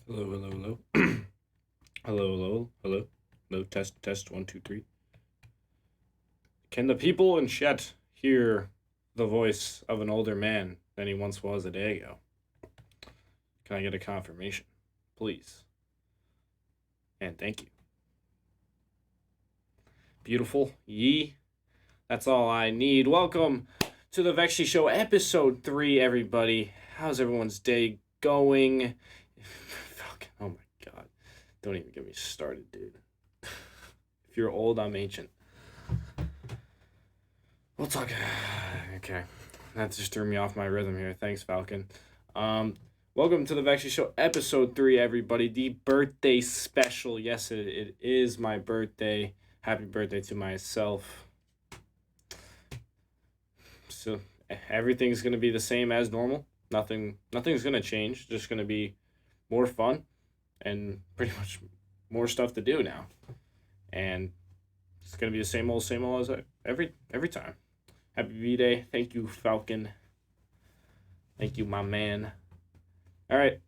Hello, hello, hello. Hello, hello, hello. Hello, test, test, 1, 2, 3. Can the people in chat hear the voice of an older man than he once was a day ago? Can I get a confirmation? Please. And thank you. Beautiful. Yee. That's all I need. Welcome to the VEXY Show, episode 3, everybody. How's everyone's day going? Fuck. Oh my god. Don't even get me started, dude. If you're old, I'm ancient. We'll talk. Okay. That just threw me off my rhythm here. Thanks, Falcon. Welcome to the VEXY Show, episode 3, everybody. The birthday special. Yes, it is my birthday. Happy birthday to myself. So everything's gonna be the same as normal. Nothing's gonna change. Just gonna be more fun and pretty much more stuff to do now. And it's gonna be the same old as every time. Happy V-Day. Thank you, Falcon. Thank you, my man. All right,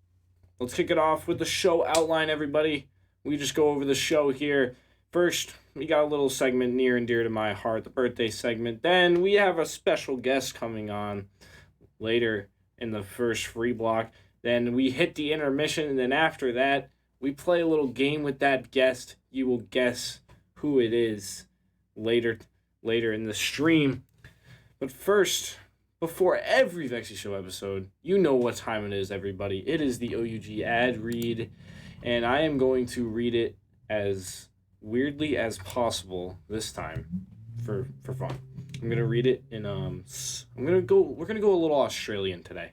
let's kick it off with the show outline, everybody. We just go over the show here. First, we got a little segment near and dear to my heart, the birthday segment. Then we have a special guest coming on later in the first free block. Then we hit the intermission, and then after that, we play a little game with that guest. You will guess who it is later in the stream. But first, before every VEXY Show episode, you know what time it is, everybody. It is the OUG ad read, and I am going to read it as weirdly as possible this time for fun. I'm gonna read it in we're gonna go a little Australian today.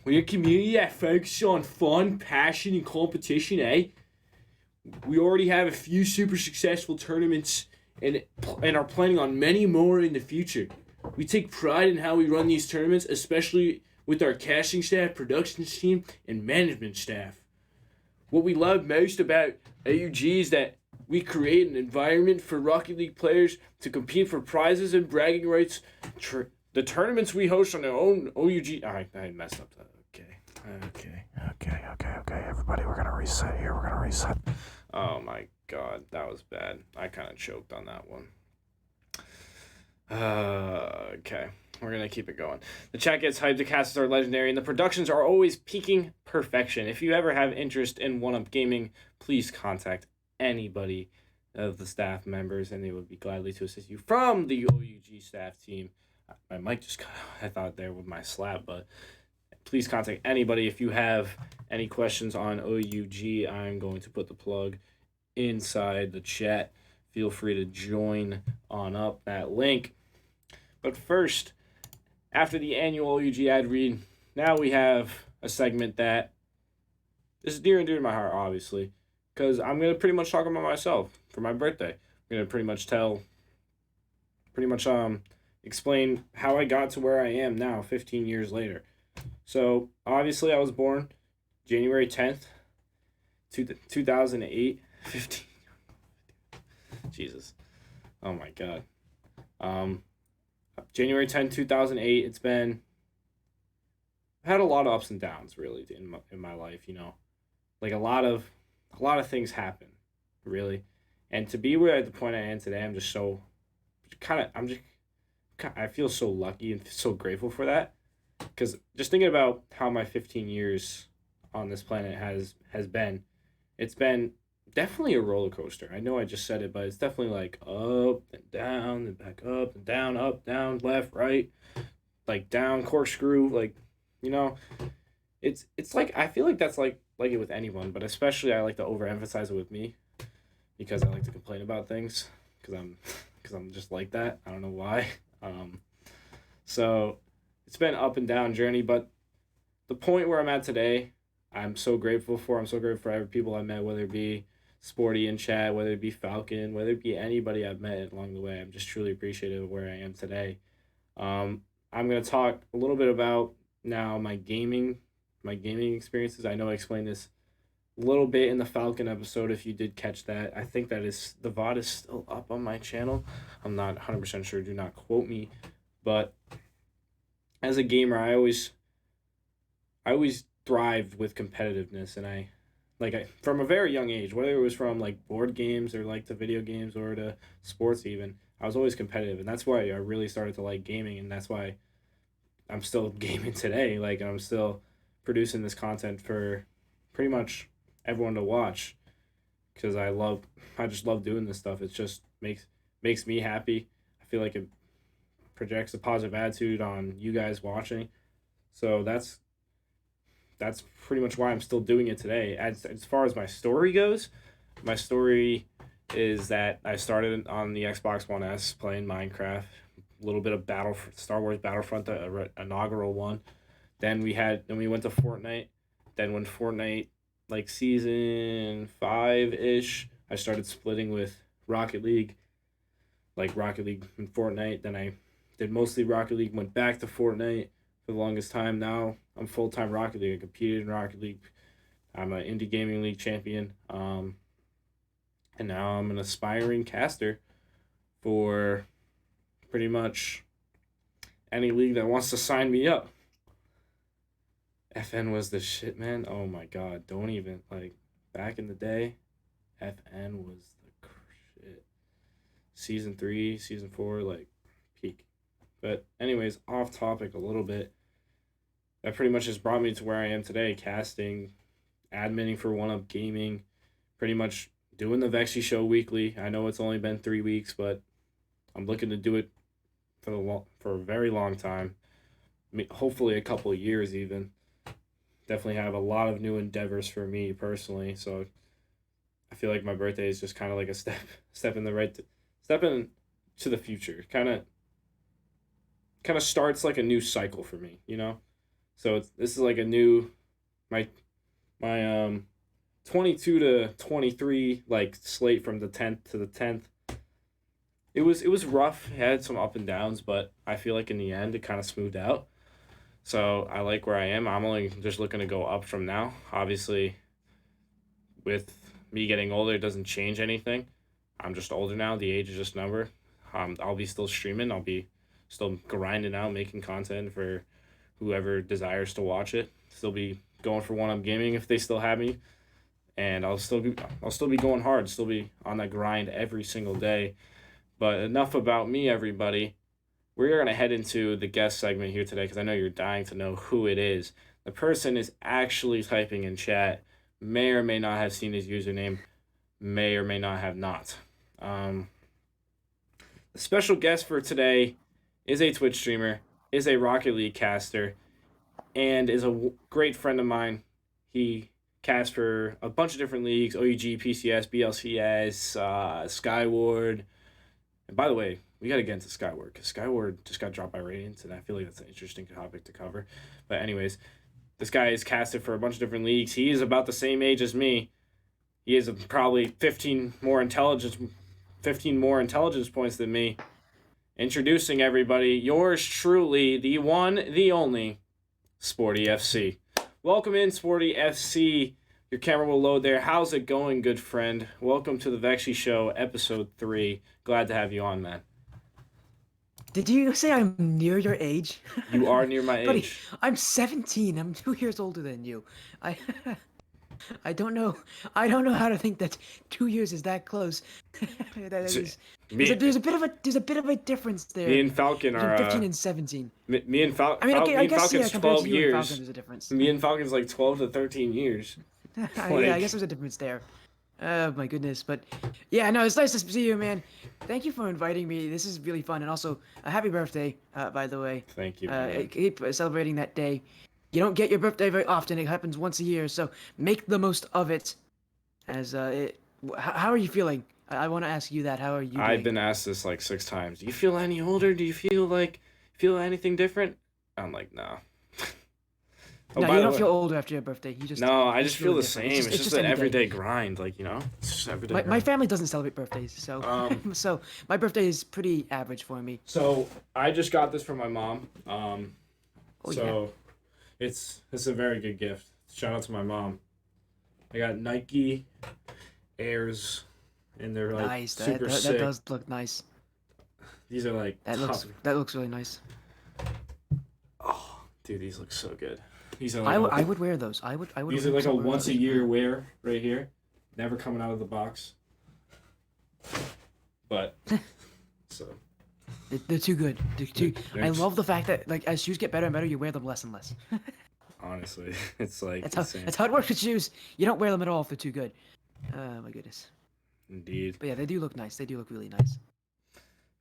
We're a community that focuses on fun, passion, and competition, eh? We already have a few super successful tournaments and are planning on many more in the future. We take pride in how we run these tournaments, especially with our casting staff, production team, and management staff. What we love most about AUG is that we create an environment for Rocket League players to compete for prizes and bragging rights. The tournaments we host on our own OUG... I messed up that. Okay. Everybody, we're going to reset here. Oh my god, that was bad. I kind of choked on that one. Okay. We're going to keep it going. The chat gets hyped, the casts are legendary, and the productions are always peaking perfection. If you ever have interest in one-up gaming, please contact anybody of the staff members, and they would be gladly to assist you from the OUG staff team. My mic just cut out. I thought there with my slap, but please contact anybody if you have any questions on OUG. I'm going to put the plug inside the chat. Feel free to join on up that link. But first, after the annual OUG ad read, now we have a segment that is near and dear to my heart, obviously, because I'm going to pretty much talk about myself for my birthday. I'm going to pretty much explain how I got to where I am now, 15 years later. So, obviously, I was born January 10th, 2008. 15. Jesus. Oh, my God. January 10th, 2008. It's been... I've had a lot of ups and downs, really, in my life, you know. Like, a lot of things happen, really. And to be where at the point I am today, I feel so lucky and so grateful for that. Because just thinking about how my 15 years on this planet has been, it's been definitely a roller coaster. I know I just said it, but it's definitely like up and down and back up and down, up, down, left, right, like down, corkscrew, like, you know, it's like, I feel like that's like it with anyone, but especially I like to overemphasize it with me because I like to complain about things because I'm just like that. I don't know why. So it's been an up and down journey, but the point where I'm at today, I'm so grateful for. I'm so grateful for every people I met, whether it be Sporty in chat, whether it be Falcon, whether it be anybody I've met along the way. I'm just truly appreciative of where I am today. I'm going to talk a little bit about now my gaming experiences. I know I explained this a little bit in the Falcon episode if you did catch that. I think that the VOD is still up on my channel. I'm not 100% sure. Do not quote me. But as a gamer, I always thrived with competitiveness, and I from a very young age, whether it was from like board games or like the video games or the sports even, I was always competitive, and that's why I really started to like gaming, and that's why I'm still gaming today. Like I'm still producing this content for pretty much everyone to watch because I just love doing this stuff. It just makes me happy. I feel like it projects a positive attitude on you guys watching. So that's pretty much why I'm still doing it today. As far as my story goes, my story is that I started on the Xbox One S playing Minecraft, a little bit of Star Wars Battlefront, the inaugural one. Then we went to Fortnite. Then when Fortnite like season 5 ish, I started splitting with Rocket League, like Rocket League and Fortnite. Then I did mostly Rocket League, went back to Fortnite for the longest time. Now I'm full time Rocket League. I competed in Rocket League. I'm an indie gaming league champion. And now I'm an aspiring caster for pretty much any league that wants to sign me up. FN was the shit, man. Oh my god, don't even like back in the day, FN was the shit. Season 3, season 4, like peak. But anyways, off topic a little bit. That pretty much has brought me to where I am today, casting, adminning for One Up Gaming, pretty much doing the VEXY show weekly. I know it's only been 3 weeks, but I'm looking to do it for a very long time. Hopefully a couple of years even. Definitely have a lot of new endeavors for me personally. So I feel like my birthday is just kind of like a step in the step into the future. Kind of starts like a new cycle for me, you know. So this is like a new my 22 to 23 like slate from the 10th to the 10th. It was rough. It had some up and downs, but I feel like in the end it kind of smoothed out. So I like where I am. I'm only just looking to go up from now. Obviously, with me getting older, it doesn't change anything. I'm just older now. The age is just a number. I'll be still streaming. I'll be still grinding out, making content for whoever desires to watch it. Still be going for One Up Gaming if they still have me, and I'll still be going hard. Still be on that grind every single day. But enough about me, everybody. We're going to head into the guest segment here today because I know you're dying to know who it is. The person is actually typing in chat, may or may not have seen his username, may or may not have not. The special guest for today is a Twitch streamer, is a Rocket League caster, and is a great friend of mine. He casts for a bunch of different leagues, OUG, PCS, BLCS, Skyward. And by the way, we got to get into Skyward because Skyward just got dropped by Radiance, and I feel like that's an interesting topic to cover. But anyways, this guy is casted for a bunch of different leagues. He is about the same age as me. He has probably 15 more intelligence points than me. Introducing everybody, yours truly, the one, the only, SportyFC. Welcome in, SportyFC. Your camera will load there. How's it going, good friend? Welcome to the VEXY Show, episode 3. Glad to have you on, man. Did you say I'm near your age? You are near my Buddy, age. I'm 17. I'm 2 years older than you. I I don't know. I don't know how to think that 2 years is that close. There's a bit of a difference there. Me and Falcon between are 15 and 17. me and Falcon. I mean, okay, I guess Falcon's compared 12 to you and years. Falcon, there's a difference. Me and Falcon's like 12 to 13 years. Yeah, I guess there's a difference there. Oh my goodness, but yeah, no, it's nice to see you, man. Thank you for inviting me. This is really fun, and also a happy birthday, by the way. Thank you. Keep celebrating that day. You don't get your birthday very often. It happens once a year, so make the most of it. How are you feeling? I want to ask you that. How are you doing? I've been asked this like 6 times. Do you feel any older? Do you feel anything different? I'm like, no. Oh, no, you don't feel older after your birthday. I just feel the same. It's just an everyday grind, like, you know? It's just everyday grind. My family doesn't celebrate birthdays, so so my birthday is pretty average for me. So I just got this from my mom. It's a very good gift. Shout out to my mom. I got Nike Airs, and they're like nice. Super sick. That does look nice. These are like that looks really nice. Oh, dude, these look so good. These are I would wear those. I would these are like a 100% wear once a those. year wear right here. Never coming out of the box. But so They're too good. They're too. I they're love the fact that like as shoes get better and better, you wear them less and less. honestly, it's like That's insane. how it works with shoes. You don't wear them at all if they're too good. Oh my goodness. Indeed. But yeah, they do look nice. They do look really nice.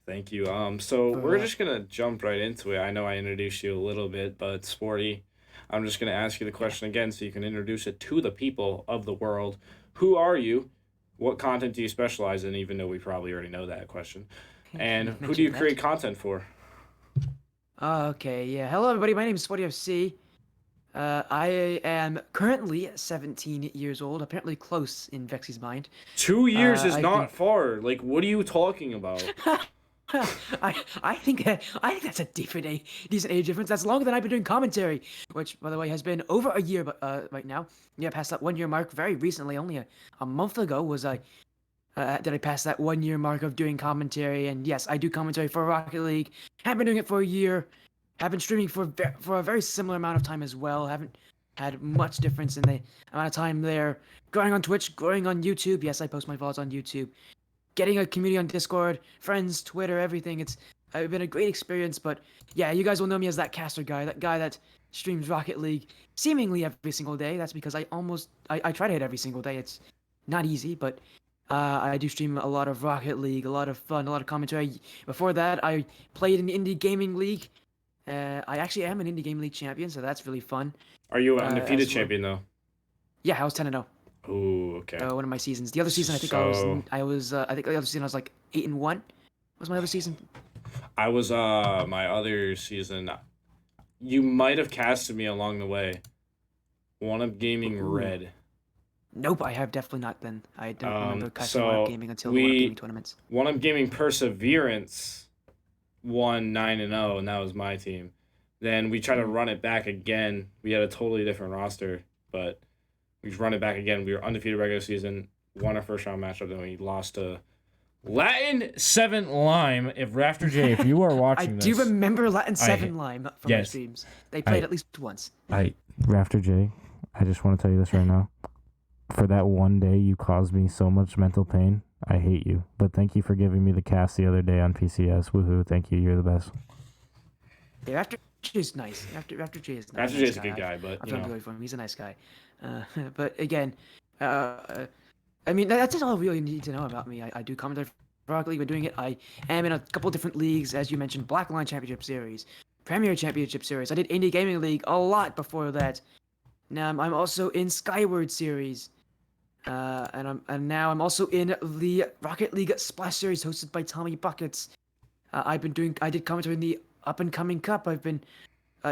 Thank you. So For we're just gonna jump right into it. I know I introduced you a little bit, but Sporty, I'm just gonna ask you the question again so you can introduce it to the people of the world. Who are you? What content do you specialize in? Even though we probably already know that question. And who do you mentioned create content for? Okay, yeah. Hello, everybody. My name is SportyFC. I am currently 17 years old, apparently close in VEXY's mind. 2 years is I've not far. Like, what are you talking about? I think that's a decent age difference. That's longer than I've been doing commentary, which, by the way, has been over a year. But right now, yeah, past that 1 year mark very recently. Only a month ago was I did I pass that 1 year mark of doing commentary. And yes, I do commentary for Rocket League. Have been doing it for a year. Have been streaming for a very similar amount of time as well. Haven't had much difference in the amount of time there. Growing on Twitch, growing on YouTube. Yes, I post my VODs on YouTube. Getting a community on Discord, friends, Twitter, everything. It's been a great experience. But yeah, you guys will know me as that caster guy, that guy that streams Rocket League seemingly every single day. That's because I try to hit every single day. It's not easy, but I do stream a lot of Rocket League, a lot of fun, a lot of commentary. Before that, I played in Indie Gaming League. I actually am an Indie Gaming League champion, so that's really fun. Are you an undefeated as well. champion though? Yeah, I was 10-0. Oh, okay. One of my seasons. The other season, I think I think the other season I was like 8-1. Was my other season? I was my other season. You might have casted me along the way. One Up Gaming Red. Nope, I have definitely not. Then I don't remember casting so One Up Gaming until the One Up Gaming tournaments. One Up Gaming Perseverance won 9-0, and that was my team. Then we tried to run it back again. We had a totally different roster, but we run it back again. We were undefeated regular season, won our first round matchup, then we lost to Latin 7 Lime. If Rafter J, if you are watching this. I do remember Latin 7 Lime from my streams. They played at least once. Rafter J, I just want to tell you this right now. For that one day, you caused me so much mental pain. I hate you. But thank you for giving me the cast the other day on PCS. Woohoo. Thank you. You're the best. Yeah, Rafter J is nice. Rafter J is nice. Rafter J is a good guy, but I'm really for him. He's a nice guy. But again, I mean, that's all you really need to know about me. I do commentary for Rocket League. We're doing it. I am in a couple different leagues, as you mentioned, Black Line Championship Series, Premier Championship Series. I did Indie Gaming League a lot before that. Now I'm also in Skyward Series. And now I'm also in the Rocket League Splash Series hosted by Tommy Buckets. I did commentary in the Up and Coming Cup. I've been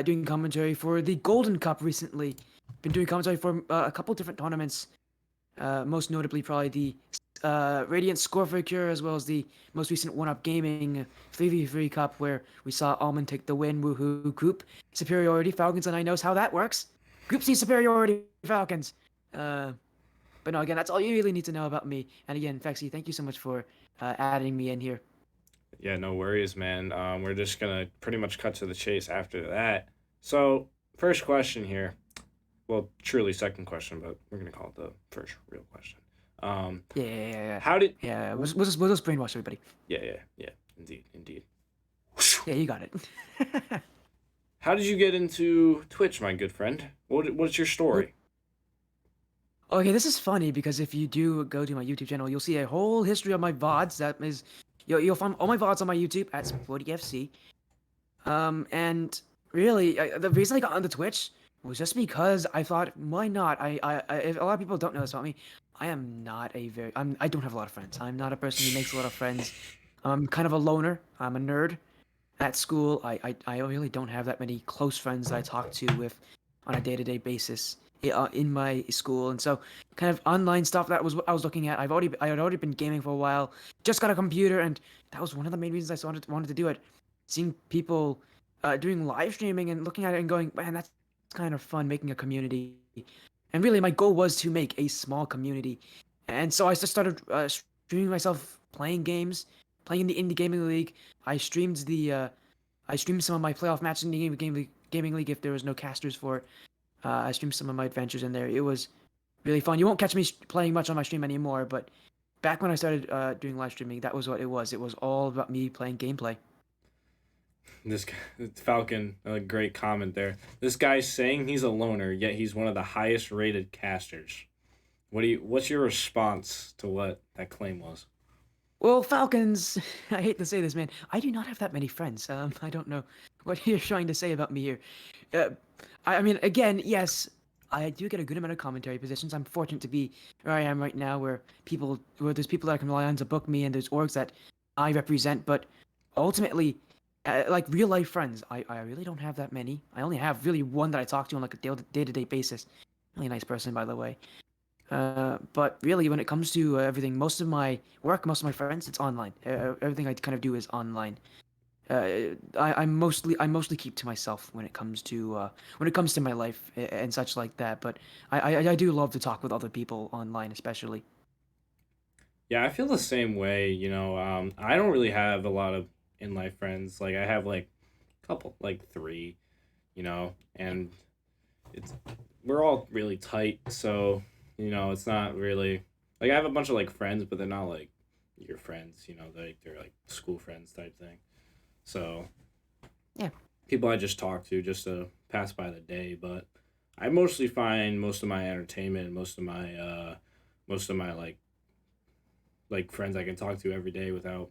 doing commentary for the Golden Cup recently. Been doing commentary for a couple different tournaments. Most notably probably the Radiant Score for Cure, as well as the most recent One Up Gaming 3v3 Cup, where we saw Almond take the win. Woohoo! Group superiority. Falcons and I knows how that works. Group C superiority, Falcons. But no, again, that's all you really need to know about me. And again, VEXY, thank you so much for adding me in here. Yeah, no worries, man. We're just going to pretty much cut to the chase after that. So, first question here. Well, truly second question, but we're going to call it the first real question. Yeah. How did... Yeah, we'll just brainwash everybody. Yeah. Indeed. Yeah, you got it. How did you get into Twitch, my good friend? What's your story? Okay, this is funny because if you do go to my YouTube channel, you'll see a whole history of my VODs. That is, you'll find all my VODs on my YouTube at SportyFC. And really, the reason I got onto Twitch was just because I thought, why not? If a lot of people don't know this about me, I am not I don't have a lot of friends. I'm not a person who makes a lot of friends. I'm kind of a loner. I'm a nerd. At school, I really don't have that many close friends that I talk to with on a day-to-day basis in my school. And so kind of online stuff, that was what I was looking at. I had already been gaming for a while, just got a computer, and that was one of the main reasons I wanted to do it. Seeing people doing live streaming and looking at it and going, man, that's kind of fun, making a community. And really my goal was to make a small community. And so I just started streaming myself playing games, playing in the Indie Gaming League. I streamed some of my playoff matches in the Gaming League if there was no casters for it. I streamed some of my adventures in there. It was really fun. You won't catch me playing much on my stream anymore, but back when I started doing live streaming, that was what it was. It was all about me playing gameplay. This Falcon, a great comment there. This guy's saying he's a loner, yet he's one of the highest rated casters. What's your response to what that claim was? Well, Falcons, I hate to say this, man. I do not have that many friends. I don't know what you're trying to say about me here. Uh, I mean, again, yes, I do get a good amount of commentary positions. I'm fortunate to be where I am right now, where there's people that I can rely on to book me, and there's orgs that I represent. But ultimately, like real life friends, I really don't have that many. I only have really one that I talk to on like a day-to-day basis. Really nice person, by the way. But really, when it comes to everything, most of my work, most of my friends, it's online. Everything I kind of do is online. I mostly keep to myself when it comes to my life and such like that. But I do love to talk with other people online, especially. Yeah, I feel the same way. I don't really have a lot of in life friends. Like I have like a couple, like three, and it's we're all really tight. So it's not really like I have a bunch of like friends, but they're not like your friends. They're like school friends type thing. So Yeah. people I just talk to just to pass by the day, but I mostly find most of my entertainment, most of my like friends I can talk to every day without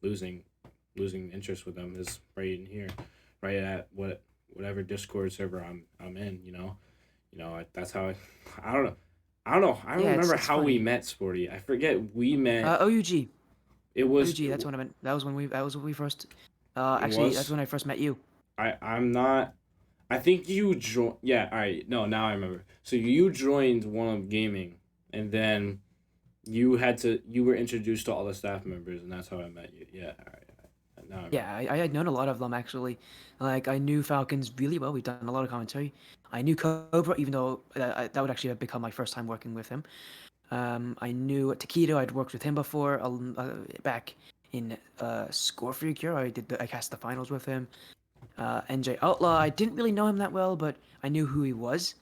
losing interest with them is right in here, right at whatever Discord server I'm in. That's how I don't know. I don't know. I don't Yeah, remember it's how we funny. met, Sporty. I forget we met. OUG. It was OUG, that's what I meant. That was when we first it actually that's was when I first met you. I'm not. I think you joined. Yeah, all right. No, now I remember. So you joined one of gaming, and then you were introduced to all the staff members, and that's how I met you. Yeah, all right. Now I remember. Yeah, I had known a lot of them actually. Like I knew Falcons really well. We've done a lot of commentary. I knew Cobra, even though that would actually have become my first time working with him. I knew Taquito. I'd worked with him before, back in Score for Your Cure. I cast the finals with him. NJ Outlaw. I didn't really know him that well, but I knew who he was.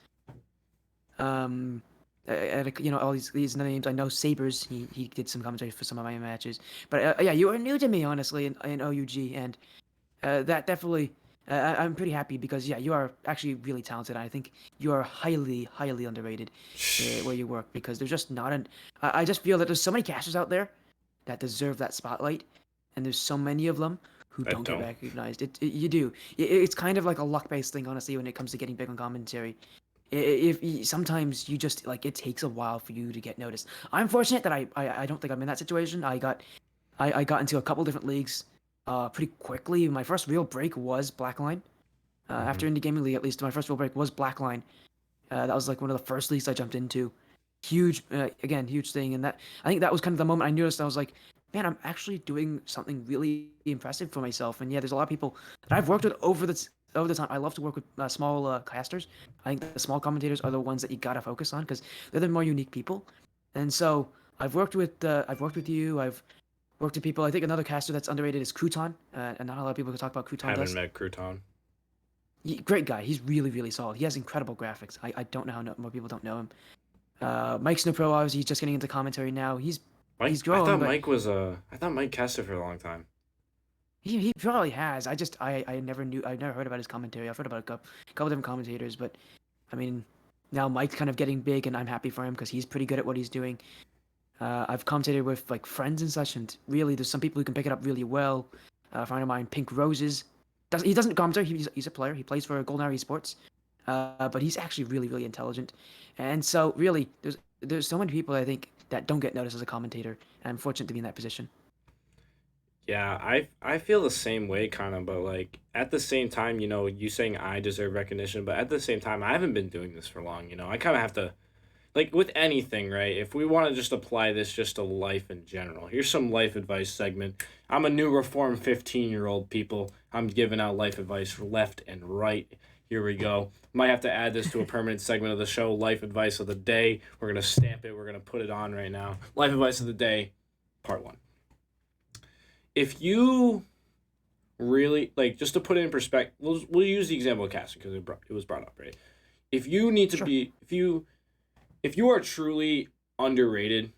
Um, all these names. I know Sabers. He did some commentary for some of my matches. But yeah, you are new to me, honestly, in OUG, and that definitely. I'm pretty happy because yeah, you are actually really talented. I think you are highly underrated where you work because there's just not an. I just feel that there's so many casters out there that deserve that spotlight, and there's so many of them who I don't get don't. recognized. You do. It's kind of like a luck-based thing, honestly, when it comes to getting big on commentary. Sometimes you just like it takes a while for you to get noticed. I'm fortunate that I don't think I'm in that situation. I got into a couple different leagues pretty quickly. My first real break was Blackline. After Indie Gaming League, at least my first real break was Blackline. That was like one of the first leagues I jumped into. Huge, again, huge thing, and that I think that was kind of the moment I noticed. I was like, man, I'm actually doing something really impressive for myself. And yeah, there's a lot of people that I've worked with over the time. I love to work with small casters. I think the small commentators are the ones that you gotta focus on because they're the more unique people. And so I've worked with you. I've worked with people. I think another caster that's underrated is Crouton, and not a lot of people can talk about Crouton. Haven't met Crouton. Great guy. He's really solid. He has incredible graphics. I don't know how more people don't know him. Mike Snowpro, obviously, he's just getting into commentary now. He's Mike, he's growing, but I thought Mike casted for a long time. he probably has. I never knew. I've never heard about his commentary. I've heard about a couple different commentators, but I mean, now Mike's kind of getting big, and I'm happy for him because he's pretty good at what he's doing. I've commentated with like friends and such, and really, there's some people who can pick it up really well. A friend of mine, Pink Roses, he doesn't commentate. He's a player. He plays for Golden Hour Esports, but he's actually really intelligent. And so, really, there's so many people I think that don't get noticed as a commentator, and I'm fortunate to be in that position. Yeah, I feel the same way kind of, but like at the same time, you saying I deserve recognition, but at the same time, I haven't been doing this for long. I kind of have to like with anything, right? If we want to just apply this just to life in general, here's some life advice segment. I'm a new reformed 15-year-old people. I'm giving out life advice left and right. Here we go. Might have to add this to a permanent segment of the show, life advice of the day. We're going to stamp it. We're going to put it on right now. Life advice of the day, part 1. If you really, like, just to put it in perspective, we'll use the example of casting because it was brought up, right? if you need to Sure. be if you are truly underrated,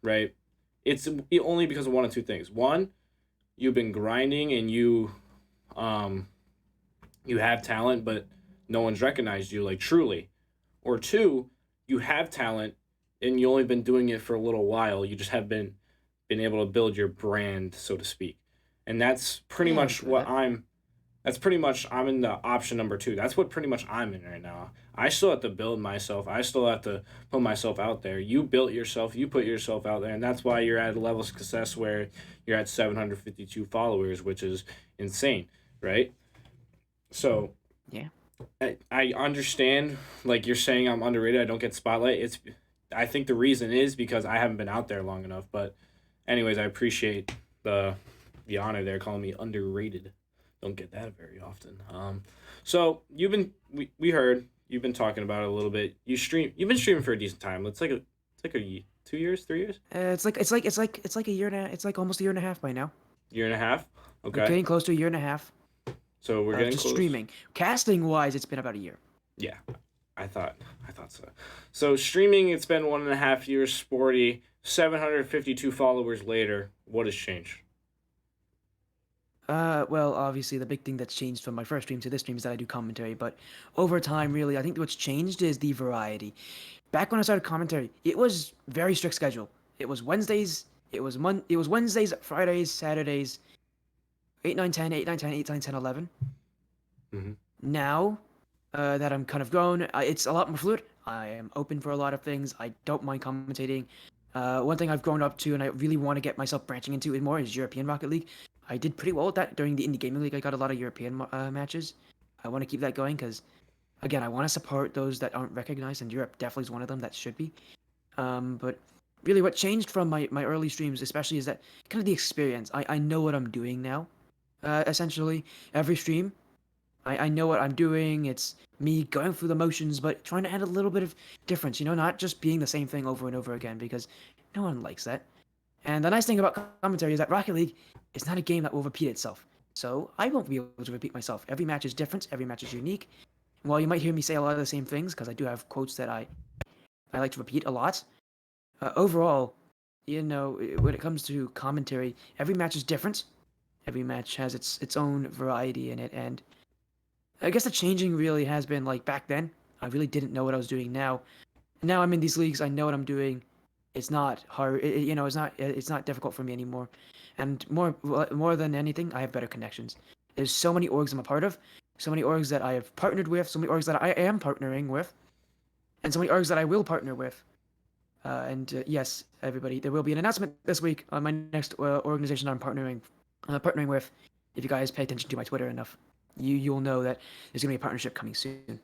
right? It's only because of one of two things. One, you've been grinding and um you have talent, but no one's recognized you like truly. Or two, you have talent and you only been doing it for a little while. You just have been able to build your brand, so to speak. And that's pretty Yeah, I much agree with what that. I'm in the option number two. That's what pretty much I'm in right now. I still have to build myself. I still have to put myself out there. You built yourself, you put yourself out there, and that's why you're at a level of success where you're at 752 followers, which is insane, right? So Yeah. I understand, like you're saying, I'm underrated. I don't get spotlight. I think the reason is because I haven't been out there long enough. But, anyways, I appreciate the the honor there, calling me underrated. Don't get that very often. So we heard you've been talking about it a little bit. You've been streaming for a decent time. It's like a 2 years, 3 years, It's like a year and a, it's like almost a year and a half by now. year and a half. We're Okay, getting close to a year and a half so we're of getting just close. streaming. Casting wise, it's been about a year. Yeah, I thought so. So streaming, it's been 1.5 years. Sporty, 752 followers later. What has changed? Well, obviously the big thing that's changed from my first stream to this stream is that I do commentary, but over time, really, I think what's changed is the variety. Back when I started commentary, it was very strict schedule. It was Wednesdays, it was Wednesdays, Fridays, Saturdays, 8, 9, 10, 8, 9, 10, 8, 9, 10, 11. Mm-hmm. Now, that I'm kind of grown, it's a lot more fluid. I am open for a lot of things. I don't mind commentating. One thing I've grown up to and I really want to get myself branching into it more is European Rocket League. I did pretty well with that during the Indie Gaming League. I got a lot of European matches. I want to keep that going because, again, I want to support those that aren't recognized, and Europe definitely is one of them that should be. But really, what changed from my early streams, especially, is that kind of the experience. I know what I'm doing now. Essentially, every stream, I know what I'm doing. It's me going through the motions, but trying to add a little bit of difference, not just being the same thing over and over again, because no one likes that. And the nice thing about commentary is that Rocket League is not a game that will repeat itself. So I won't be able to repeat myself. Every match is different, every match is unique. And while you might hear me say a lot of the same things, because I do have quotes that I like to repeat a lot, overall, when it comes to commentary, every match is different. Every match has its own variety in it, and I guess the changing really has been like back then. I really didn't know what I was doing. Now I'm in these leagues. I know what I'm doing. It's not hard. It's not difficult for me anymore. And more than anything, I have better connections. There's so many orgs I'm a part of, so many orgs that I have partnered with, so many orgs that I am partnering with, and so many orgs that I will partner with. And yes, everybody, there will be an announcement this week on my next organization I'm partnering with. If you guys pay attention to my Twitter enough, you'll know that there's gonna be a partnership coming soon.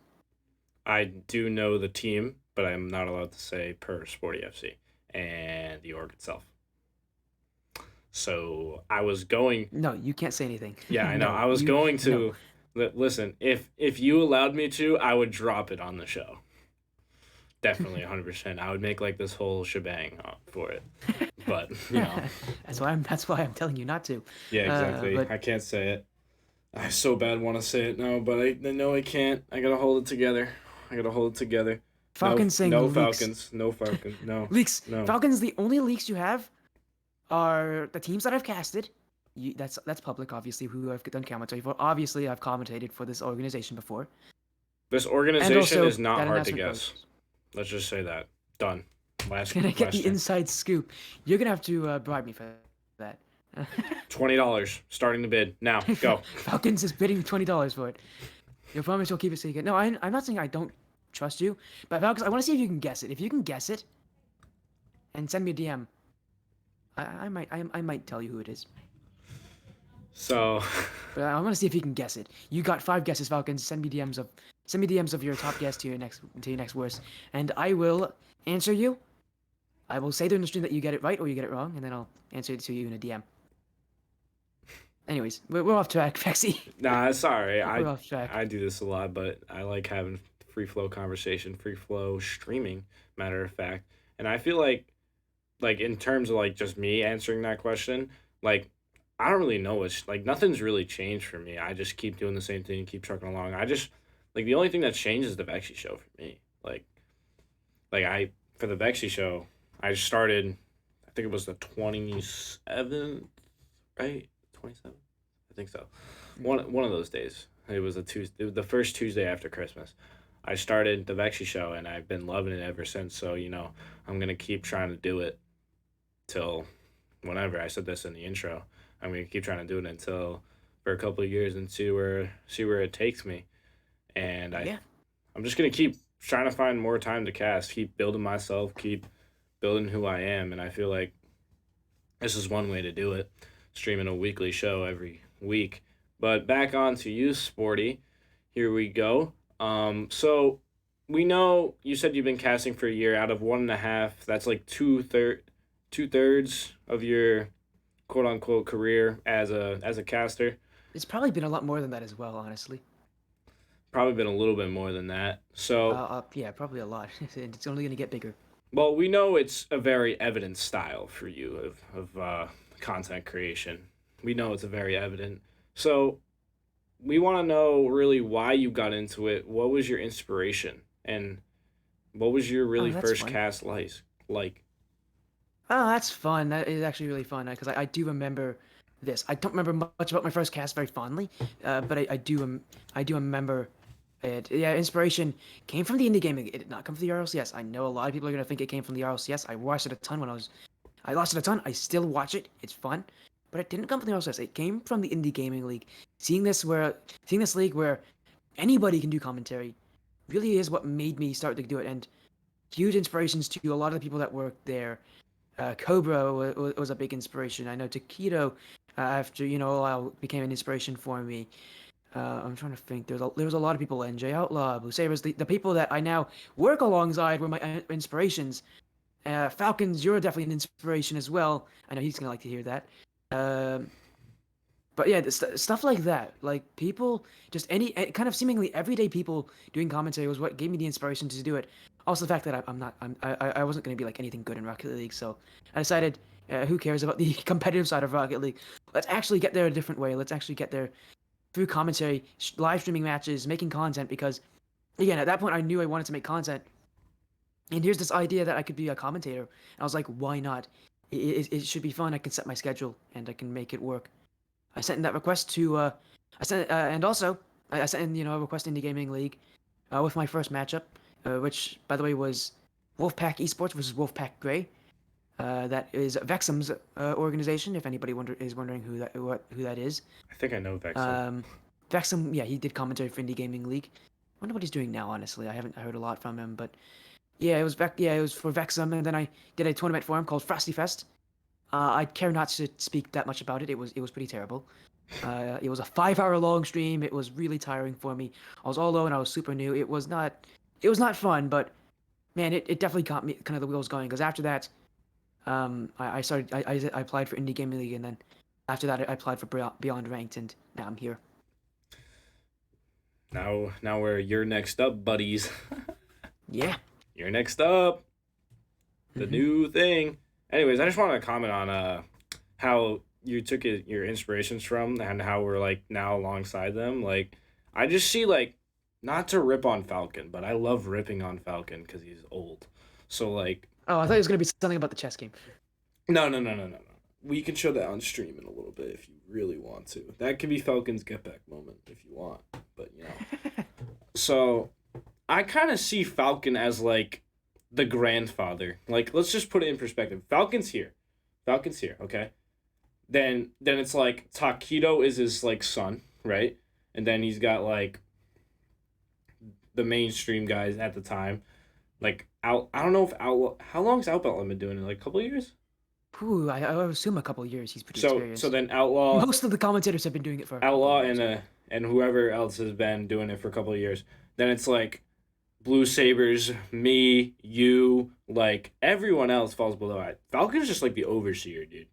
I do know the team, but I'm not allowed to say per SportyFC and the org itself. So I was going. No, you can't say anything. Yeah, I know. No, I was you going no. to. Listen, if you allowed me to, I would drop it on the show. Definitely, 100%. I would make like this whole shebang for it. But That's why I'm telling you not to. Yeah, exactly. But I can't say it. I so bad want to say it now, but I know I can't. I gotta hold it together. I gotta hold it together. Falcons saying No leaks. Falcons. No Falcons. No. Leaks. No. Falcons. The only leaks you have are the teams that I've casted. That's public, obviously. Who I've done commentary for. Obviously, I've commentated for this organization before. This And organization also is not that hard to announcement guess. goes. Let's just say that. Done. Last Can I get the turn. inside scoop? You're gonna have to bribe me for that. $20 starting the bid now. Go. Falcons is bidding $20 for it. You promise you'll keep it secret? No, I'm not saying I don't trust you, but Falcons, I want to see if you can guess it. If you can guess it, and send me a DM, I might tell you who it is. So. But I want to see if you can guess it. You got 5 guesses, Falcons. Send me DMs of your top guess to your next worst, and I will answer you. I will say during the stream that you get it right or you get it wrong, and then I'll answer it to you in a DM. Anyways, we're off track, VEXY. Nah, sorry. We're off track. I do this a lot, but I like having free flow conversation, free flow streaming, matter of fact. And I feel like in terms of like just me answering that question, like I don't really know what's like nothing's really changed for me. I just keep doing the same thing, keep trucking along. I just Like the only thing that changed is the VEXY show for me. Like for the VEXY show, I started. I think it was the 27th, right? 27th. I think so. One of those days. It was a Tuesday. It was the first Tuesday after Christmas. I started the VEXY show, and I've been loving it ever since. So I'm gonna keep trying to do it till whenever. I said this in the intro. I'm gonna keep trying to do it until for a couple of years and see where it takes me. And I'm just gonna keep trying to find more time to cast, keep building myself, keep building who I am, and I feel like this is one way to do it. Streaming a weekly show every week. But back on to you, Sporty. Here we go. So we know you said you've been casting for a year. Out of 1.5, that's like two-thirds of your quote unquote career as a caster. It's probably been a lot more than that as well, honestly. Probably been a little bit more than that. So yeah, probably a lot. It's only gonna get bigger. well, we know it's a very evident style for you of content creation. We know it's a very evident. So we want to know really why you got into it. What was your inspiration, and what was your really first fun. cast like? Oh, that's fun. That is actually really fun because I do remember this. I don't remember much about my first cast very fondly, but I do remember it. Yeah, inspiration came from the indie gaming. It did not come from the RLCS. I know a lot of people are gonna think it came from the RLCS. I watched it a ton I watched it a ton. I still watch it. It's fun, but it didn't come from the RLCS. It came from the indie gaming league. Seeing this league where anybody can do commentary really is what made me start to do it, and huge inspirations to a lot of the people that work there. Cobra was a big inspiration. I know Taquito, after a while, became an inspiration for me. I'm trying to think. There was a lot of people. NJ Outlaw, Blue Sabres, the people that I now work alongside were my inspirations. Falcons, you're definitely an inspiration as well. I know he's gonna like to hear that. But yeah, stuff like that, like people, just any kind of seemingly everyday people doing commentary was what gave me the inspiration to do it. Also, the fact that I wasn't going to be like anything good in Rocket League, so I decided, who cares about the competitive side of Rocket League? Let's actually get there a different way. Let's actually get there through commentary, live streaming matches, making content. Because again, at that point, I knew I wanted to make content, and here's this idea that I could be a commentator. And I was like, why not? It should be fun. I can set my schedule and I can make it work. I sent in that request to I sent and also I sent in a request Indie Gaming League with my first matchup, which by the way was Wolfpack Esports versus Wolfpack Grey. That is VEXY's organization. If anybody is wondering who that is. I think I know VEXY. VEXY, yeah, he did commentary for Indie Gaming League. I wonder what he's doing now. Honestly, I haven't heard a lot from him, but yeah, it was for VEXY, and then I did a tournament for him called Frosty Fest. I care not to speak that much about it. It was pretty terrible. It was a 5-hour long stream. It was really tiring for me. I was all alone. I was super new. It was not fun, but man, it definitely got me kind of the wheels going. Because after that, I applied for Indie Gaming League, and then after that, I applied for Beyond Ranked, and now I'm here. Now you're next up, buddies. Yeah. You're next up. The new thing. Anyways, I just want to comment on how you took your inspirations from and how we're like now alongside them. Like, I just see like, not to rip on Falcon, but I love ripping on Falcon because he's old. So like. Oh, I thought it was gonna be something about the chess game. No. We can show that on stream in a little bit if you really want to. That could be Falcon's get back moment if you want, but So, I kind of see Falcon as like the grandfather. Like, let's just put it in perspective. Falcon's here, okay? Then it's like Taquito is his like son, right? And then he's got like the mainstream guys at the time. Like I don't know if Outlaw, how long's Outlaw been doing it? Like a couple of years? Ooh, I would assume a couple of years. He's pretty experienced. So then Outlaw, most of the commentators have been doing it for Outlaw and whoever else has been doing it for a couple of years. Then it's like Blue Sabres, me, you, like everyone else falls below it. Falcon's just like the overseer, dude.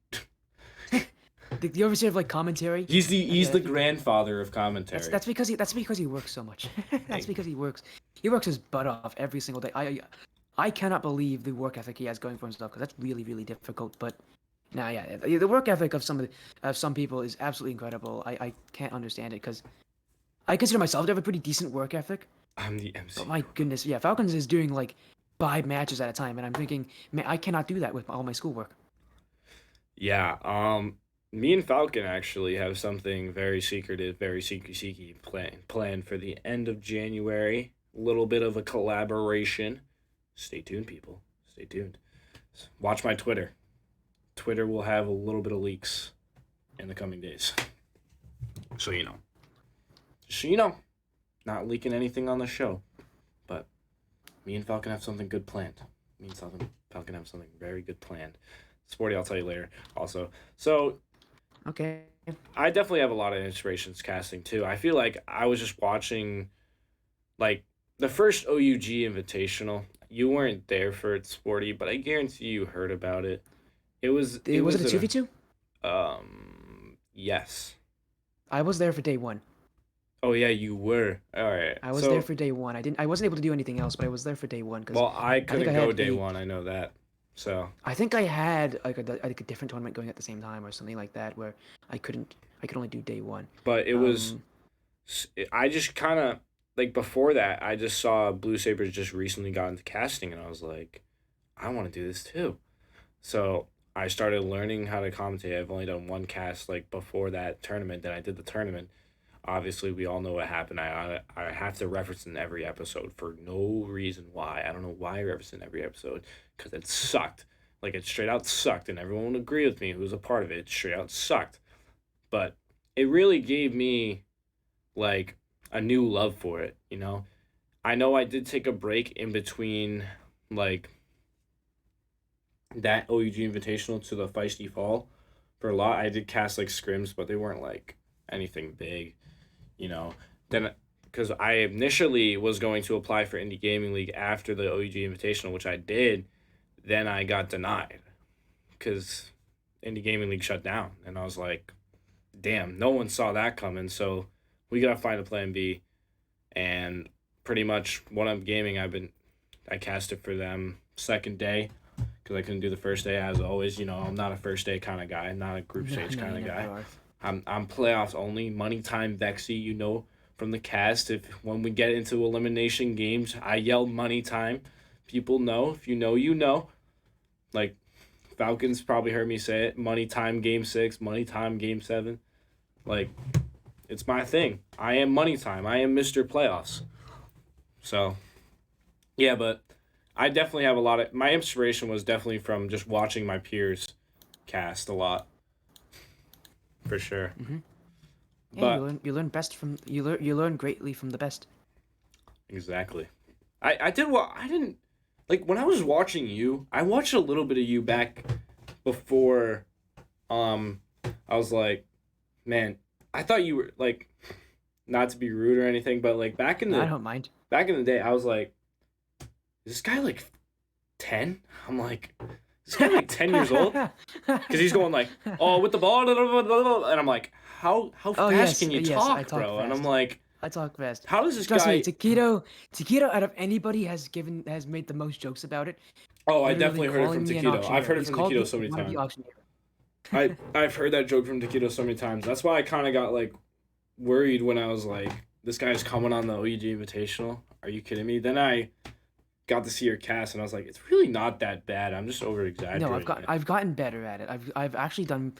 The overseer of like commentary. He's the grandfather of commentary. That's because he works so much. That's because he works his butt off every single day. I cannot believe the work ethic he has going for himself, because that's really, really difficult. But the work ethic of some people is absolutely incredible. I can't understand it, because I consider myself to have a pretty decent work ethic. I'm the MC. But my goodness, yeah, Falcons is doing like 5 matches at a time, and I'm thinking, man, I cannot do that with all my schoolwork. Yeah, me and Falcon actually have something very secretive, very seeky planned for the end of January. A little bit of a collaboration. Stay tuned, people. Stay tuned. Watch my Twitter. Twitter will have a little bit of leaks in the coming days. So you know. So you know. Not leaking anything on the show. But me and Falcon have something good planned. Me and Falcon have something very good planned. Sporty, I'll tell you later also. So Okay. I definitely have a lot of inspirations casting too. I feel like I was just watching like the first OUG Invitational. You weren't there for it, Sporty, but I guarantee you heard about it. Was it a 2v2? Yes. I was there for day one. Oh yeah, you were. All right. I was there for day one. I wasn't able to do anything else, but I was there for day one. Well, I couldn't go day one. I know that. So I think I had like a different tournament going at the same time or something like that where I could only do day one. But it was, I just kind of, like before that, I just saw Blue Sabres just recently got into casting and I was like, I want to do this too. So I started learning how to commentate. I've only done one cast like before that tournament. Then I did the tournament. Obviously, we all know what happened. I have to reference in every episode for no reason why. I don't know why I reference in every episode because it sucked. Like, it straight out sucked, and everyone would agree with me who was a part of it. It straight out sucked. But it really gave me, like, a new love for it, you know? I know I did take a break in between, like, that OUG Invitational to the Feisty Fall for a lot. I did cast, like, scrims, but they weren't, like, anything big. You know, then because I initially was going to apply for Indie Gaming League after the OUG Invitational, which I did, then I got denied because Indie Gaming League shut down. And I was like, damn, no one saw that coming. So we got to find a plan B. And pretty much One Up Gaming, I cast it for them second day because I couldn't do the first day as always. You know, I'm not a first day kind of guy. I'm not a group stage kind of guy. I'm playoffs only, money time VEXY, you know, from the cast. When we get into elimination games, I yell money time. People know. If you know, you know. Like, Falcons probably heard me say it. Money time game 6, money time game 7. Like, it's my thing. I am money time. I am Mr. Playoffs. So, yeah, but I definitely have a lot of... My inspiration was definitely from just watching my peers cast a lot. For sure. Mm-hmm. Yeah, But you learn greatly from the best. Exactly. I didn't like when I was watching you. I watched a little bit of you back before. I was like, man, I thought you were like, not to be rude or anything, but like back in the I don't mind. Back in the day, I was like, is this guy like 10? I'm like, is this guy like 10 years old? Because he's going like, oh, with the ball, and I'm like, how fast can you talk, bro? Fast. And I'm like, I talk fast. How does this Trust guy? me, Taquito, out of anybody has made the most jokes about it. Oh, I definitely heard it from Taquito. I've heard it from Taquito so many times. I've heard that joke from Taquito so many times. That's why I kind of got like worried when I was like, this guy's coming on the OEG Invitational. Are you kidding me? Then I got to see your cast and I was like, it's really not that bad. I'm just over exaggerating. No, I've gotten better at it. I've actually done.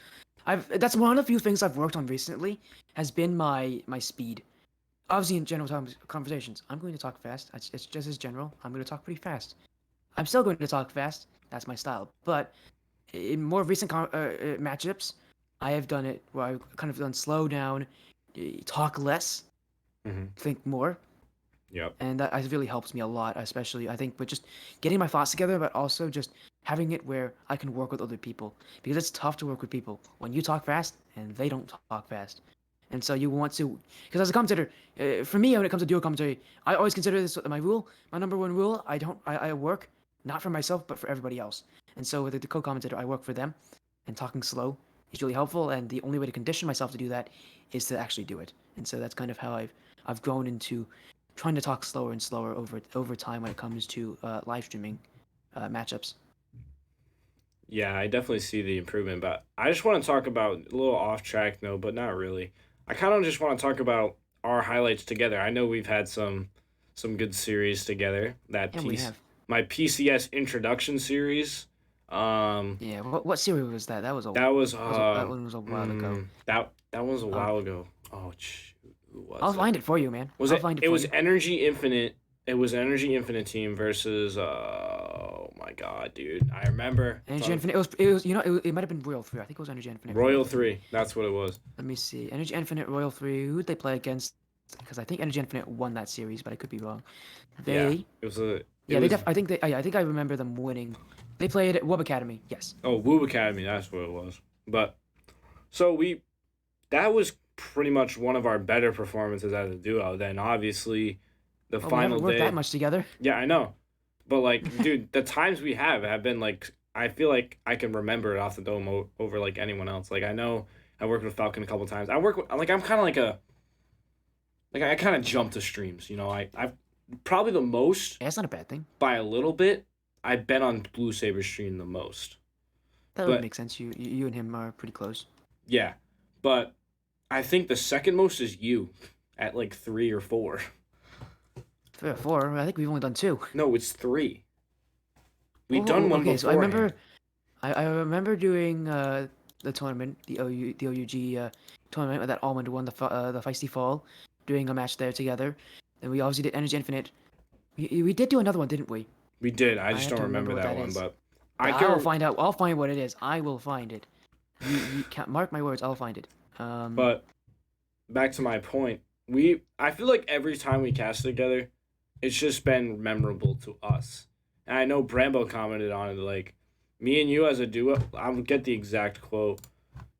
That's one of the few things I've worked on recently. Has been my speed. Obviously, in general conversations, I'm going to talk fast. It's just as general. I'm going to talk pretty fast. I'm still going to talk fast. That's my style. But in more recent matchups, I have done it where I've kind of done slow down, talk less, think more. Yep. And that really helps me a lot, especially I think with just getting my thoughts together, but also just having it where I can work with other people, because it's tough to work with people when you talk fast and they don't talk fast. And so you want to, because as a commentator, for me, when it comes to duo commentary, I always consider this my rule. My number one rule: I work not for myself but for everybody else. And so with the co-commentator, I work for them, and talking slow is really helpful. And the only way to condition myself to do that is to actually do it. And so that's kind of how I've grown into trying to talk slower and slower over time when it comes to live streaming matchups. Yeah, I definitely see the improvement, but I just want to talk about a little off track, but not really. I kind of just want to talk about our highlights together. I know we've had some some good series together. And we have. My PCS introduction series. Yeah. What series was that? That was that was that one was a while ago. that was a while ago. Oh, shoot, who was I'll it? find it for you, man. Was I'll it? find it It for was you. Energy Infinite. It was Energy Infinite team versus. Oh my god, dude! I remember. Energy Infinite. It was. You know, it might have been Royal 3. I think it was Energy Infinite. Royal 3. That's what it was. Let me see. Energy Infinite Royal 3. Who did they play against? Because I think Energy Infinite won that series, but I could be wrong. Yeah, it was a. I think they. I think I remember them winning. They played at Wub Academy. Yes. Oh, Woo Academy. That's what it was. But so that was pretty much one of our better performances as a duo. Then obviously, the We final haven't worked day. that much together. Yeah, I know, but like, dude, the times we have been like, I feel like I can remember it off the dome over like anyone else. Like I know I worked with Falcon a couple times. I work with, like, I'm kind of like I kind of jump to streams. You know, I've probably the most Yeah, that's not a bad thing. by a little bit. I've been on Blue Saber stream the most. That But- would make sense. You and him are pretty close. Yeah, but I think the second most is you, at like 3 or 4. 3 or 4. I think we've only done 2. No, it's 3. We've Oh, done one okay, before. so I remember doing the tournament, the OUG tournament with that Almond won the Feisty Fall, doing a match there together. Then we obviously did Energy Infinite. We did do another one, didn't we? We did. I just have don't to remember remember that what one, that is. but I'll find out. I'll find what it is. I will find it. You can't mark my words. I'll find it. But back to my point, I feel like every time we cast together, it's just been memorable to us. And I know Brambo commented on it, like, me and you as a duo. I'll get the exact quote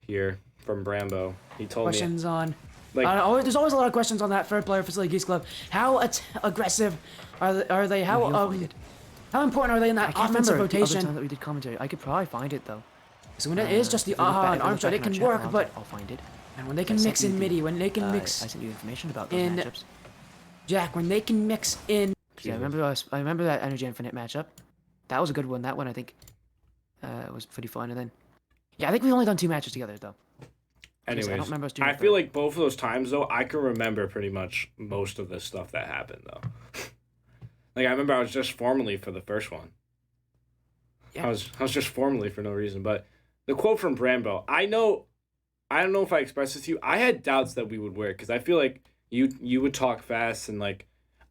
here from Brambo. He told questions on. me, like, there's always a lot of questions on that third player facility Geese Club. How aggressive are they? How important are they in that offensive rotation? Time that we did commentary. I could probably find it though. So when it is just the and arm shot, it can work, but I'll find it. and when they can mix in MIDI, when they can I mix sent you information about those in matchups. Jack, when they can mix in. Yeah, I remember that Energy Infinite matchup. That was a good one. That one I think was pretty fun. And then, yeah, I think we've only done 2 matches together though. anyways, I don't remember us doing I a feel third. like both of those times, though, I can remember pretty much most of the stuff that happened, though. Like, I remember I was just formally for the first one. Yeah. I was just formally for no reason. But the quote from Brambo, I don't know if I expressed this to you. I had doubts that we would work because I feel like you would talk fast and like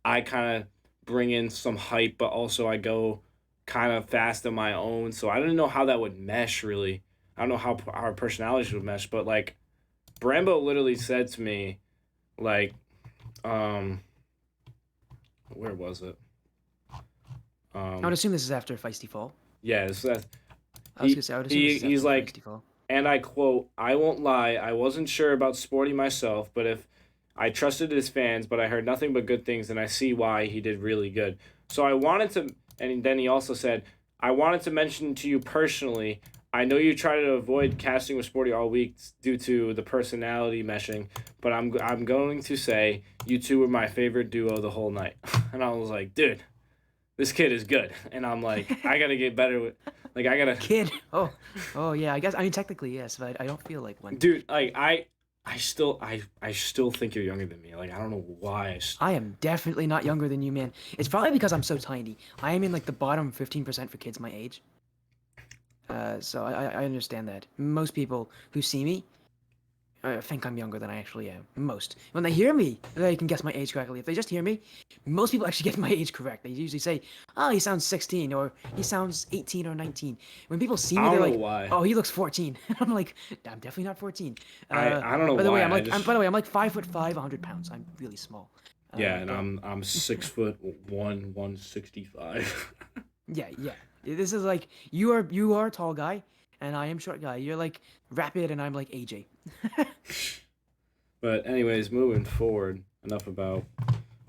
I kind of bring in some hype, but also I go kind of fast on my own. So I didn't know how that would mesh really. I don't know how our personalities would mesh, but like Brambo literally said to me, like, where was it? I would assume this is after Feisty Fall. Yeah, so that. I was gonna say I would assume this is He's after like, Feisty Fall. and I quote, "I won't lie, I wasn't sure about Sporty myself, but if I trusted his fans, but I heard nothing but good things, and I see why he did really good. So I wanted to," and then he also said, "I wanted to mention to you personally, I know you try to avoid casting with Sporty all week due to the personality meshing, but I'm going to say you two were my favorite duo the whole night." And I was like, dude, this kid is good. And I'm like, I gotta get better with, like, I gotta. Kid. Oh yeah. I mean, technically yes, but I don't feel like one. Dude, like, I still think you're younger than me. Like, I don't know why. I am definitely not younger than you, man. It's probably because I'm so tiny. I am in like the bottom 15% for kids my age. So I understand that. Most people who see me think I'm younger than I actually am. Most. When they hear me, they can guess my age correctly. If they just hear me, most people actually get my age correct. They usually say, "Oh, he sounds 16," or "He sounds 18 or 19." When people see me, I they're don't like, know why. "Oh, he looks 14." I'm like, I'm definitely not 14. I don't know by the why. way, I I'm like 5'5", 100 pounds. I'm really small. Yeah, and but- I'm 6'1", 165. Yeah. This is like you are a tall guy, and I am short guy. You're like rapid, and I'm like AJ. But anyways, moving forward, enough about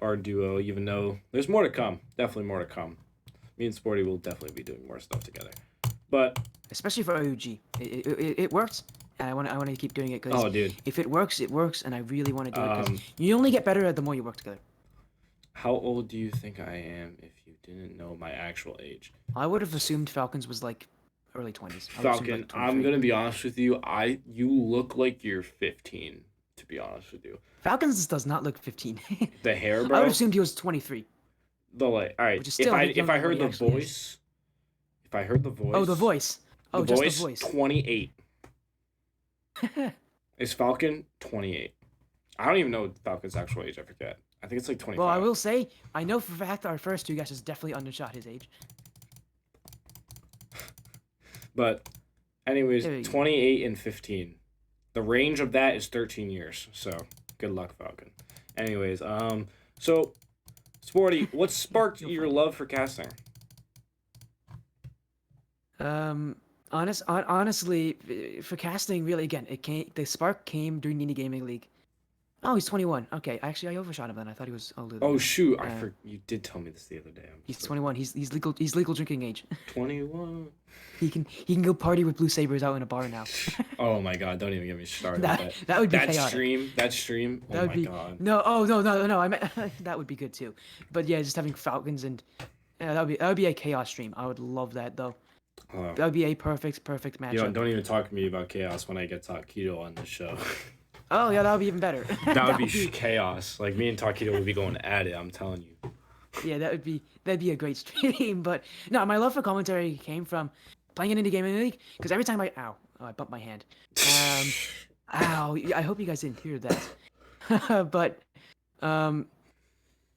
our duo. Even though there's more to come, definitely more to come. Me and Sporty will definitely be doing more stuff together. But Especially for OUG, it works, and I want to keep doing it because oh, dude, if it works, and I really want to do it Um, because you only get better the more you work together. how old do you think I am if you didn't know my actual age? I would have assumed Falcons was like early 20s. Falcon, I'm gonna be honest with you. You look like you're 15. to be honest with you. Falcons does not look 15. The hair, I would bro. have assumed he was 23. The like, all right. Which is still, I think, If I younger heard than the he actually is. voice, if I heard the voice. Oh, the voice. Oh, the just voice, the voice. 28. Is Falcon 28? I don't even know Falcon's actual age. I forget. I think it's like 25. Well, I will say, I know for a fact our first two guesses definitely undershot his age. But, anyways, There you go. 28 and 15. The range of that is 13 years. So, good luck, Falcon. Anyways, so, Sporty, what sparked your love for casting? Honestly, for casting, really, again, the spark came during Indie Gaming League. Oh, he's 21. Okay, actually, I overshot him then. I thought he was older. Oh, shoot. You did tell me this the other day. He's 21. He's legal drinking age. 21. He can go party with Blue Sabers out in a bar now. Oh my god, don't even get me started with that. That would be that chaotic. That stream. That Oh would my be god. no. I meant that would be good too. But yeah, just having Falcons and that would be a chaos stream. I would love that though. That would be a perfect matchup. You know, don't even talk to me about chaos when I get Taquito on the show. Oh yeah, that would be even better. That would be chaos. Like me and Taquito would be going at it. I'm telling you. Yeah, that'd be a great stream. But no, my love for commentary came from playing an Indie Gaming League because every time I bumped my hand. Ow! I hope you guys didn't hear that. But no,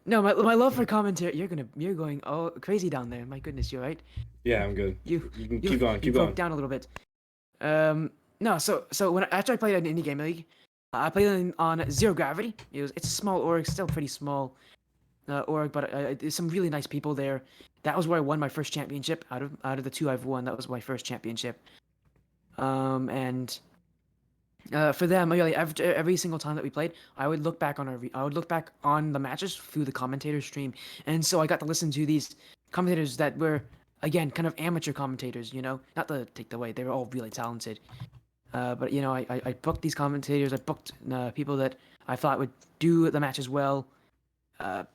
my love for commentary. You're going crazy down there. My goodness, you're right. Yeah, I'm good. You can keep going. You broke down a little bit. No, so after I played an Indie Gaming League, I played on Zero Gravity. It's a small org, still pretty small org, but there's some really nice people there. That was where I won my first championship. Out of the two I've won, that was my first championship. And for them, really, every single time that we played, I would look back on the matches through the commentator stream, and so I got to listen to these commentators that were, again, kind of amateur commentators. You know, not to take away, they were all really talented. But you know, I booked these commentators. I booked people that I thought would do the matches well.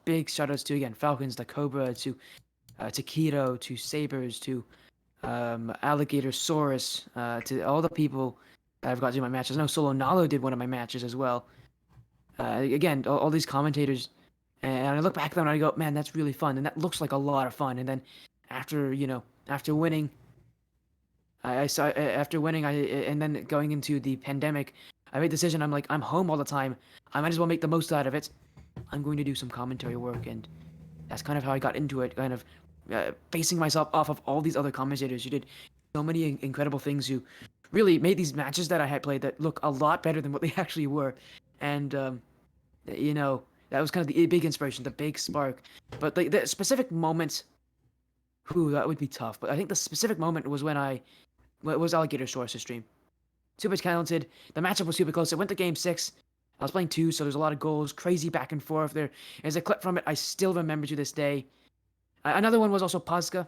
Big shoutouts to, again, Falcons, to Cobra, to Keto, to Sabers, to Alligator Saurus, to all the people that I've got to do my matches. I know Solo Nalo did one of my matches as well. Again, all these commentators, and I look back at them and I go, man, that's really fun, and that looks like a lot of fun. And then after winning. After winning, and then going into the pandemic, I made the decision. I'm like, I'm home all the time. I might as well make the most out of it. I'm going to do some commentary work, and that's kind of how I got into it. Kind of facing myself off of all these other commentators who did so many incredible things, who really made these matches that I had played that look a lot better than what they actually were. And you know, that was kind of the big inspiration, the big spark. But the specific moment, that would be tough. But I think the specific moment was when it was Alligator Source's stream. Super talented. The matchup was super close. It went to game 6. I was playing 2, so there's a lot of goals, crazy back and forth. There's a clip from it I still remember to this day. Another one was also Pazka.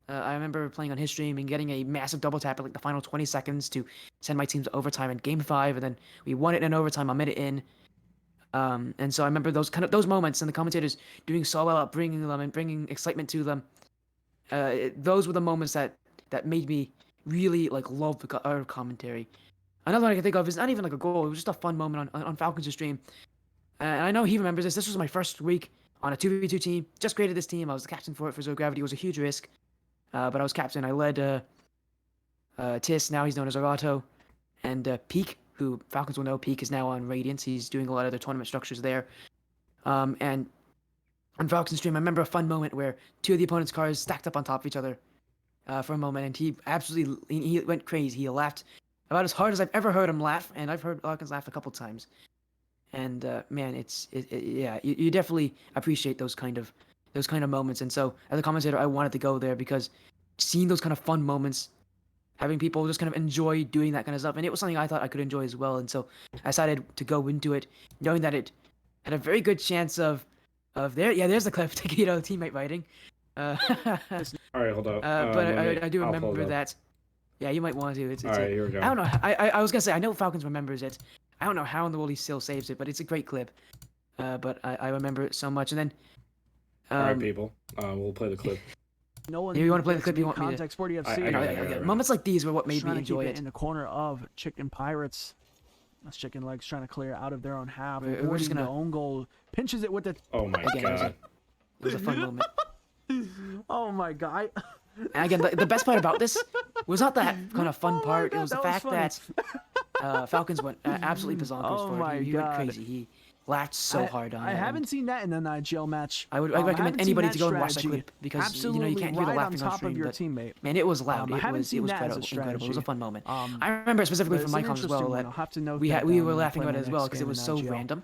I remember playing on his stream and getting a massive double tap at like the final 20 seconds to send my team to overtime in game 5, and then we won it in overtime a minute in. And so I remember those moments, and the commentators doing so well at bringing them and bringing excitement to them. Those were the moments that made me really like love our commentary. Another one I can think of is not even like a goal. It was just a fun moment on Falcons' stream. And I know he remembers this. This was my first week on a 2v2 team. Just created this team. I was the captain for Zero Gravity. It was a huge risk. But I was captain. I led Tis, now he's known as Arato. And Peak, who Falcons will know, Peak is now on Radiance. He's doing a lot of their tournament structures there. And on Falcons' stream, I remember a fun moment where 2 of the opponent's cars stacked up on top of each other for a moment, and he went crazy. He laughed about as hard as I've ever heard him laugh, and I've heard Falcons laugh a couple times. And man, yeah, you definitely appreciate those kind of moments. And so as a commentator, I wanted to go there because seeing those kind of fun moments, having people just kind of enjoy doing that kind of stuff, and it was something I thought I could enjoy as well. And so I decided to go into it, knowing that it had a very good chance of there's the clip, Taquito teammate writing. All right, hold up. But I do remember that. Yeah, you might want to. It's all right, here we go. I don't know. I was gonna say, I know Falcons remembers it. I don't know how in the world he still saves it, but it's a great clip. But I remember it so much. And then all right, people, we'll play the clip. No one. You want to play the clip? You want me to? Context SportyFC. Moments like these were what made me enjoy it. In the corner of Chicken Pirates. That's Chicken Legs trying to clear out of their own half. We're just Avoiding gonna- the own goal. Pinches it with the... Oh my Again, god. it was a fun moment. Oh my god. And again, the best part about this was not that kind of fun Oh my part. It God, was the that was fact that Falcons went absolutely bonkers Oh for my it. He went God. crazy. He laughed so hard on it. I and haven't seen that in an IGL match. I would I recommend haven't seen anybody that to go and watch that strategy. clip because Absolutely you can't hear the right laughing on top stream. of your But teammate. man, it was loud. I It haven't was seen that as a incredible. It was a strategy. fun moment. I remember specifically But from it's an my comms as interesting well one. that I'll have to note we that we down were when I laughing play about my it as well next because it game was in so IGL. random.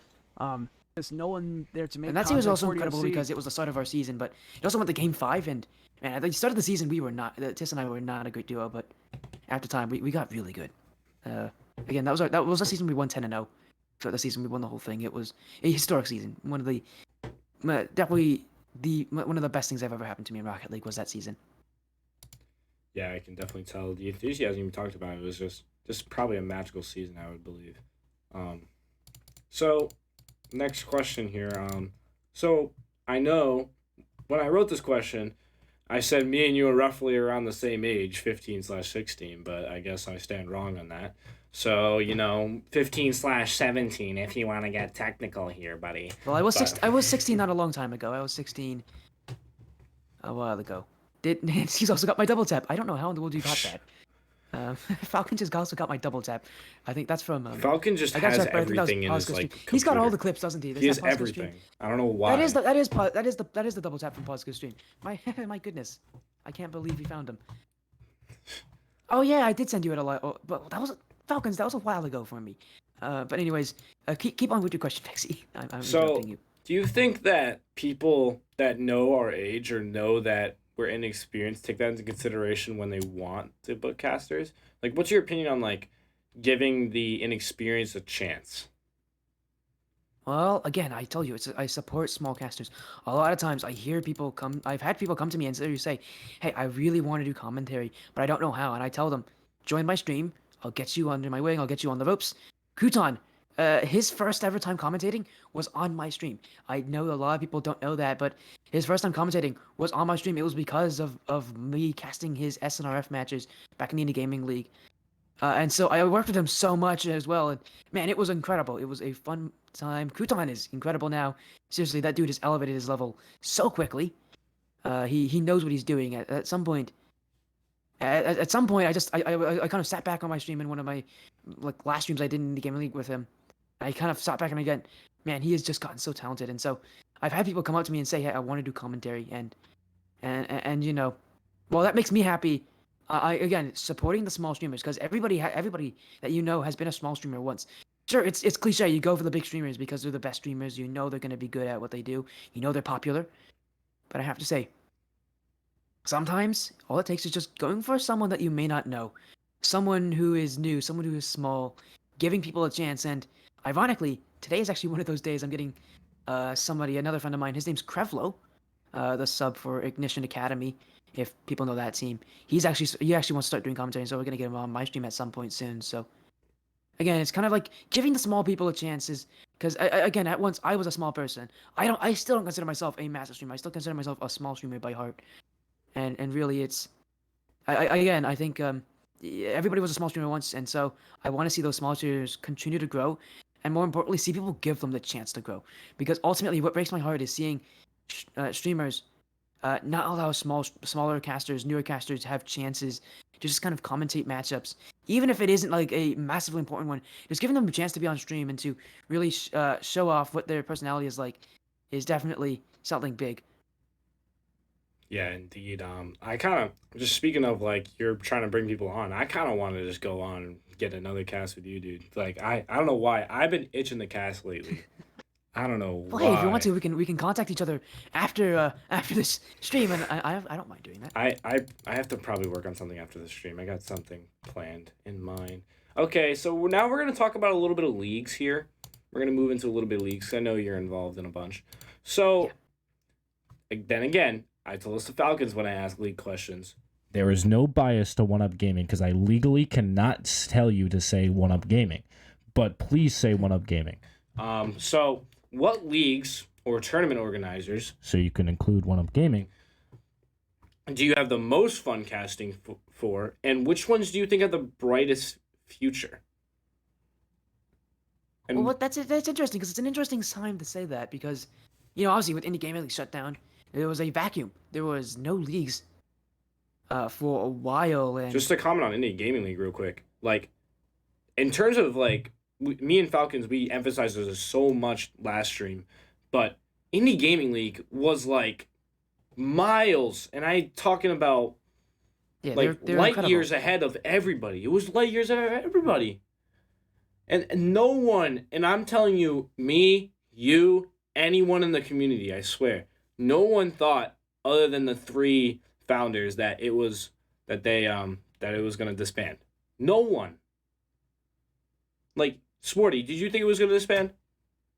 There's no one there to make And that scene was contact also for incredible TFC. because it was the start of our season, but it also went to game 5, and man, at the start of the season, we were not, Tiss and I were not a great duo, but after time, we got really good. Again, that was the season we won 10-0. Throughout the season, we won the whole thing. It was a historic season. Definitely one of the best things that ever happened to me in Rocket League was that season. Yeah, I can definitely tell the enthusiasm you talked about. It was just probably a magical season, I would believe. So next question here. So I know when I wrote this question, I said me and you are roughly around the same age, 15/16, but I guess I stand wrong on that. So, 15/17 if you want to get technical here, buddy. Well, I was 16 not a long time ago. I was 16 a while ago. He's also got my double tap. I don't know how in the world you got that. Falcon just also got my double tap. I think that's from Falcon just I gotta has check, but I think that was everything in his Posco stream. like He's got all computer. the clips, doesn't he? He has that Posco everything. stream? I don't know why. That is the double tap from Posco stream. My goodness, I can't believe we found him. Oh yeah, I did send you it a lot, but that was Falcons. That was a while ago for me. But anyways, keep on with your question, VEXY. I'm So, interrupting you. do you think that people that know our age or know that we're inexperienced take that into consideration when they want to book casters? Like, what's your opinion on like giving the inexperienced a chance? Well, again, I told you, I support small casters. A lot of times, I've had people come to me and say, "Hey, I really want to do commentary, but I don't know how." And I tell them, "Join my stream. I'll get you under my wing. I'll get you on the ropes." Kutan, his first ever time commentating was on my stream. I know a lot of people don't know that, but his first time commentating was on my stream. It was because of me casting his SNRF matches back in the Indie Gaming League. And so I worked with him so much as well, and man, it was incredible. It was a fun time. Kutan is incredible now. Seriously, that dude has elevated his level so quickly. He knows what he's doing. At some point, I kind of sat back on my stream in one of my last streams I did in the Gaming League with him. I kind of sat back and again, man, he has just gotten so talented. And so I've had people come up to me and say, "Hey, I want to do commentary," and well, that makes me happy. Again, supporting the small streamers because everybody that has been a small streamer once. Sure, it's cliche. You go for the big streamers because they're the best streamers. You know they're going to be good at what they do. You know they're popular. But I have to say, sometimes all it takes is just going for someone that you may not know, someone who is new, someone who is small, giving people a chance. And ironically, today is actually one of those days. I'm getting another friend of mine. His name's Krevlo, the sub for Ignition Academy. If people know that team, he actually wants to start doing commentary, so we're gonna get him on my stream at some point soon. So, again, it's kind of like giving the small people a chance, because again, at once I was a small person. I still don't consider myself a massive streamer. I still consider myself a small streamer by heart, and really, it's I think everybody was a small streamer once, and so I want to see those small streamers continue to grow, and more importantly, see people give them the chance to grow, because ultimately, what breaks my heart is seeing streamers. Not allow smaller casters, newer casters have chances to just kind of commentate matchups, even if it isn't like a massively important one. Just giving them a chance to be on stream and to really show off what their personality is like is definitely something big. Yeah, indeed. I kind of just speaking of like you're trying to bring people on. I kind of want to just go on and get another cast with you, dude. Like I don't know why I've been itching to cast lately. I don't know why. Well, hey, if you want to, we can contact each other after this stream, and I don't mind doing that. I have to probably work on something after the stream. I got something planned in mind. Okay, so now we're gonna talk about a little bit of leagues here. We're gonna move into a little bit of leagues. I know you're involved in a bunch. So, then again, I told us the Falcons when I asked league questions. There is no bias to 1UP Gaming because I legally cannot tell you to say 1UP Gaming, but please say 1UP Gaming. So what leagues or tournament organizers, so you can include 1UP Gaming, do you have the most fun casting for, and which ones do you think have the brightest future? And That's interesting because it's an interesting time to say that because, obviously with indie gaming league shut down, there was a vacuum. There was no leagues for a while, just and to comment on Indie Gaming League real quick, like in terms of like me and Falcons, we emphasized this so much last stream, but Indie Gaming League was like miles, and I talking about yeah, like they're light incredible. years ahead of everybody. It was light years ahead of everybody. And no one, and I'm telling you, me, you, anyone in the community, I swear, no one thought other than the three founders that it was that it was gonna disband. No one. Like Sporty, did you think it was gonna disband?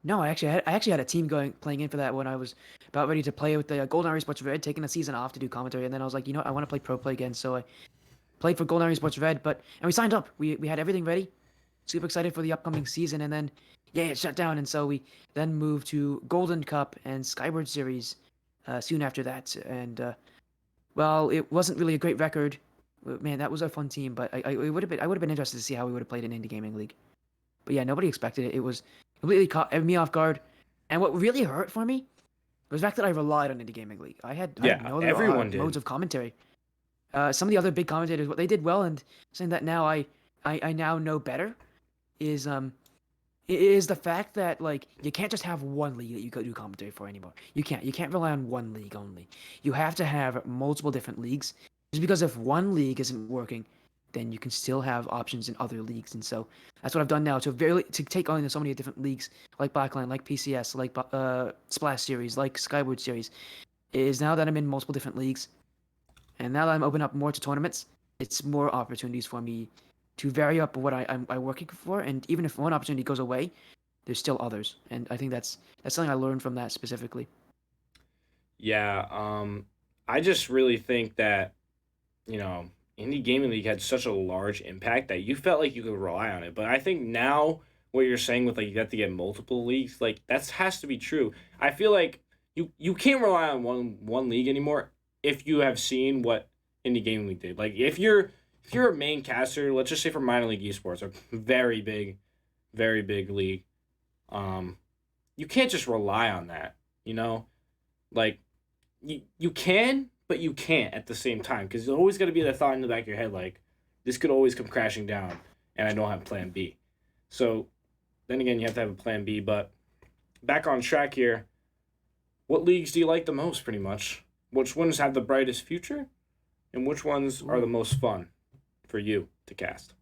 No, I actually had a team playing in for that when I was about ready to play with the Golden Army Sports Red, taking a season off to do commentary, and then I was like, I want to play pro play again, so I played for Golden Army Sports Red, and we signed up. We had everything ready, super excited for the upcoming season, and then yeah, it shut down, and so we then moved to Golden Cup and Skyward Series soon after that, and well, it wasn't really a great record. Man, that was a fun team, but I would have been interested to see how we would have played in Indie Gaming League. But yeah, nobody expected it. It was completely caught me off guard. And what really hurt for me was the fact that I relied on Indie Gaming League. I had Yeah, no other everyone did. modes of commentary. Some of the other big commentators, what they did well, and saying that now I now know better, is is the fact that like you can't just have one league that you go do commentary for anymore. You can't rely on one league only. You have to have multiple different leagues. Just because if one league isn't working, then you can still have options in other leagues. And so that's what I've done now to take on so many different leagues like Blackline, like PCS, like Splash Series, like Skyward Series. Is now that I'm in multiple different leagues, and now that I'm open up more to tournaments, it's more opportunities for me to vary up what I'm working for. And even if one opportunity goes away, there's still others. And I think that's something I learned from that specifically. Yeah, I just really think that, you know, Indie Gaming League had such a large impact that you felt like you could rely on it. But I think now what you're saying with like you have to get multiple leagues, like that has to be true. I feel like you can't rely on one league anymore if you have seen what Indie Gaming League did. Like if you're a main caster, let's just say for minor league esports, a very big league, um, you can't just rely on that. You know, like you can, but you can't at the same time because there's always got to be the thought in the back of your head like this could always come crashing down, and I don't have Plan B. So then again, you have to have a Plan B. But back on track here, what leagues do you like the most? Pretty much, which ones have the brightest future, and which ones are the most fun for you to cast?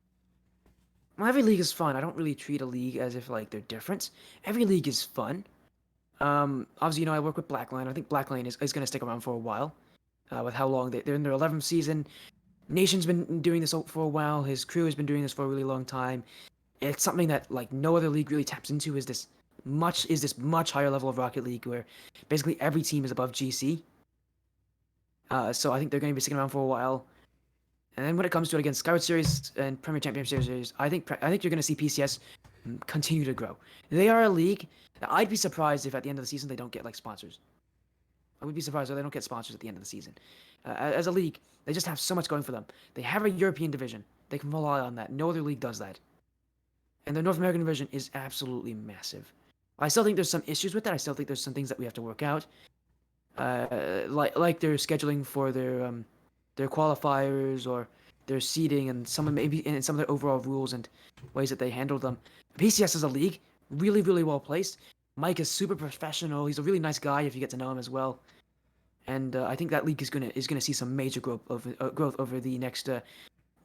Well, every league is fun. I don't really treat a league as if like they're different. Every league is fun. Obviously, I work with Blackline. I think Blackline is going to stick around for a while. With how long they're in their 11th season. Nation's been doing this for a while. His crew has been doing this for a really long time. It's something that like no other league really taps into. Is this much higher level of Rocket League where basically every team is above GC. So I think they're going to be sticking around for a while. And then when it comes to it again, Skyward Series and Premier Championship Series, I think you're going to see PCS continue to grow. They are a league. I'd be surprised if at the end of the season they don't get like sponsors. I would be surprised if they don't get sponsors at the end of the season. As a league, they just have so much going for them. They have a European division. They can rely on that. No other league does that. And the North American division is absolutely massive. I still think there's some issues with that. I still think there's some things that we have to work out. Like their scheduling for their qualifiers or their seeding and some of their overall rules and ways that they handle them. PCS is a league, really well placed. Mike is super professional. He's a really nice guy if you get to know him as well. And I think that league is gonna see some major growth over the next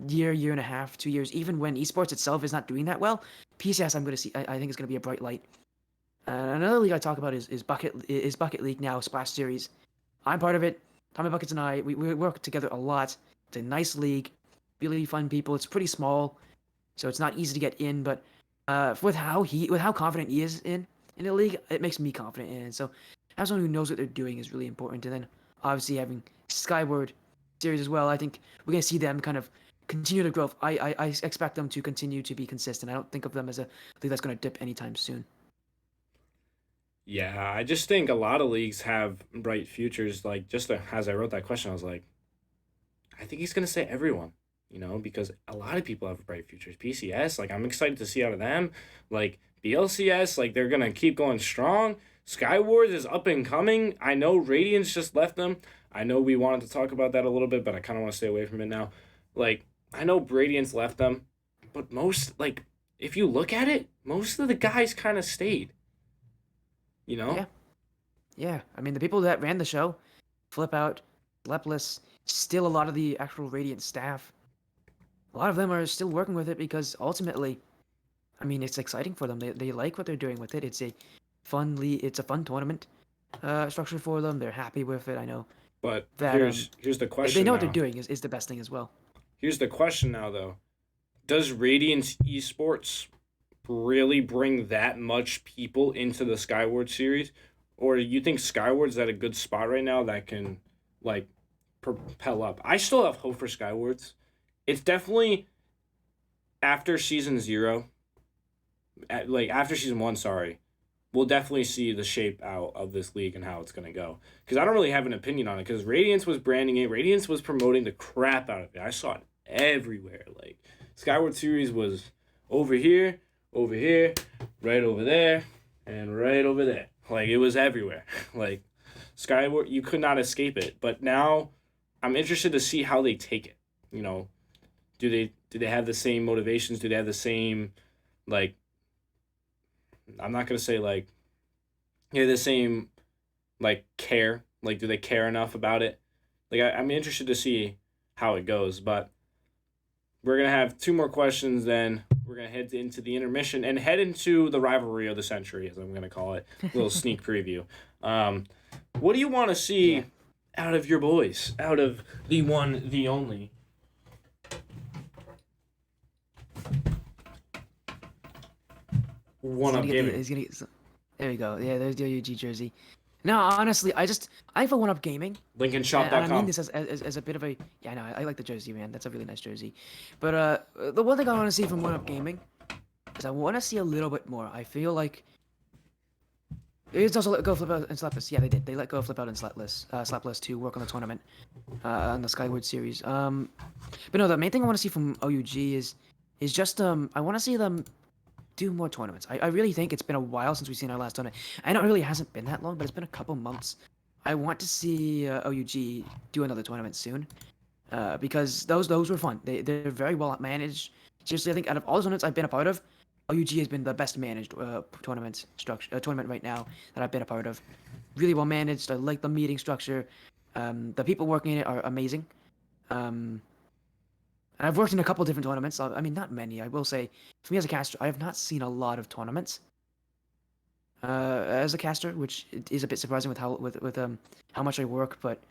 year and a half, 2 years. Even when esports itself is not doing that well, PCS I think is gonna be a bright light. Another league I talk about is Bucket League now, Splash Series. I'm part of it. Tommy Buckets and I, we work together a lot. It's a nice league, really fun people. It's pretty small, so it's not easy to get in. But with how confident he is in the league, it makes me confident in it. So having someone who knows what they're doing is really important. And then obviously having Skyward Series as well. I think we're gonna see them kind of continue to grow. I expect them to continue to be consistent. I don't think of them as a league that's gonna dip anytime soon. Yeah, I just think a lot of leagues have bright futures. Like as I wrote that question, I was like, I think he's gonna say everyone, because a lot of people have bright futures. PCS, like I'm excited to see out of them. Like the LCS, like they're gonna keep going strong. Skywars is up and coming. I know Radiance just left them. I know we wanted to talk about that a little bit, but I kind of want to stay away from it now. Like, I know Radiance left them, but most, like, if you look at it, most of the guys kind of stayed. You know? Yeah. Yeah. I mean, the people that ran the show, Flip Out, Lepless, still a lot of the actual Radiant staff. A lot of them are still working with it because ultimately, I mean, it's exciting for them. They like what they're doing with it. It's a it's a fun tournament structure for them. They're happy with it. I know But that here's the question they know now. what they're doing is the best thing as well. Here's the question now, though. Does Radiance Esports really bring that much people into the Skyward series? Or do you think Skyward's at a good spot right now that can, like, propel up? I still have hope for Skywards. It's definitely after season 0, after season 1, sorry, we'll definitely see the shape out of this league and how it's going to go. Because I don't really have an opinion on it, because Radiance was branding it. Radiance was promoting the crap out of it. I saw it everywhere. Like, Skyward Series was over here, right over there, and right over there. Like, it was everywhere. Like, Skyward, you could not escape it. But now, I'm interested to see how they take it. You know, do they have the same motivations? Do they have the same, like, I'm not gonna say like, the same, like, care. Like, do they care enough about it? Like, I'm interested to see how it goes. But we're gonna have 2 more questions. Then we're gonna head into the intermission and head into the rivalry of the century, as I'm gonna call it. A little sneak preview. What do you want to see out of your boys? Out of the one, the only. One Up Gaming. There we go. Yeah, there's the OUG jersey. No, honestly, I for One Up Gaming. LincolnShop.com. And I mean this as a bit of a yeah. No, I like the jersey, man. That's a really nice jersey. But the one thing I want to see from One Up Gaming is I want to see a little bit more. I feel like it's also let go of Flip Out and Slapless. Yeah, they did. They let go of Flip Out and Slapless to work on the tournament, on the Skyward series. But no, the main thing I want to see from OUG is just I want to see them do more tournaments. I really think it's been a while since we've seen our last tournament. I know it really hasn't been that long, but it's been a couple months. I want to see OUG do another tournament soon, because those were fun. They're very well managed. Seriously, I think out of all the tournaments I've been a part of, OUG has been the best managed tournament right now that I've been a part of. Really well managed. I like the meeting structure. The people working in it are amazing. And I've worked in a couple different tournaments. I mean, not many. I will say, for me as a caster, I have not seen a lot of tournaments. As a caster, which is a bit surprising with how much I work, but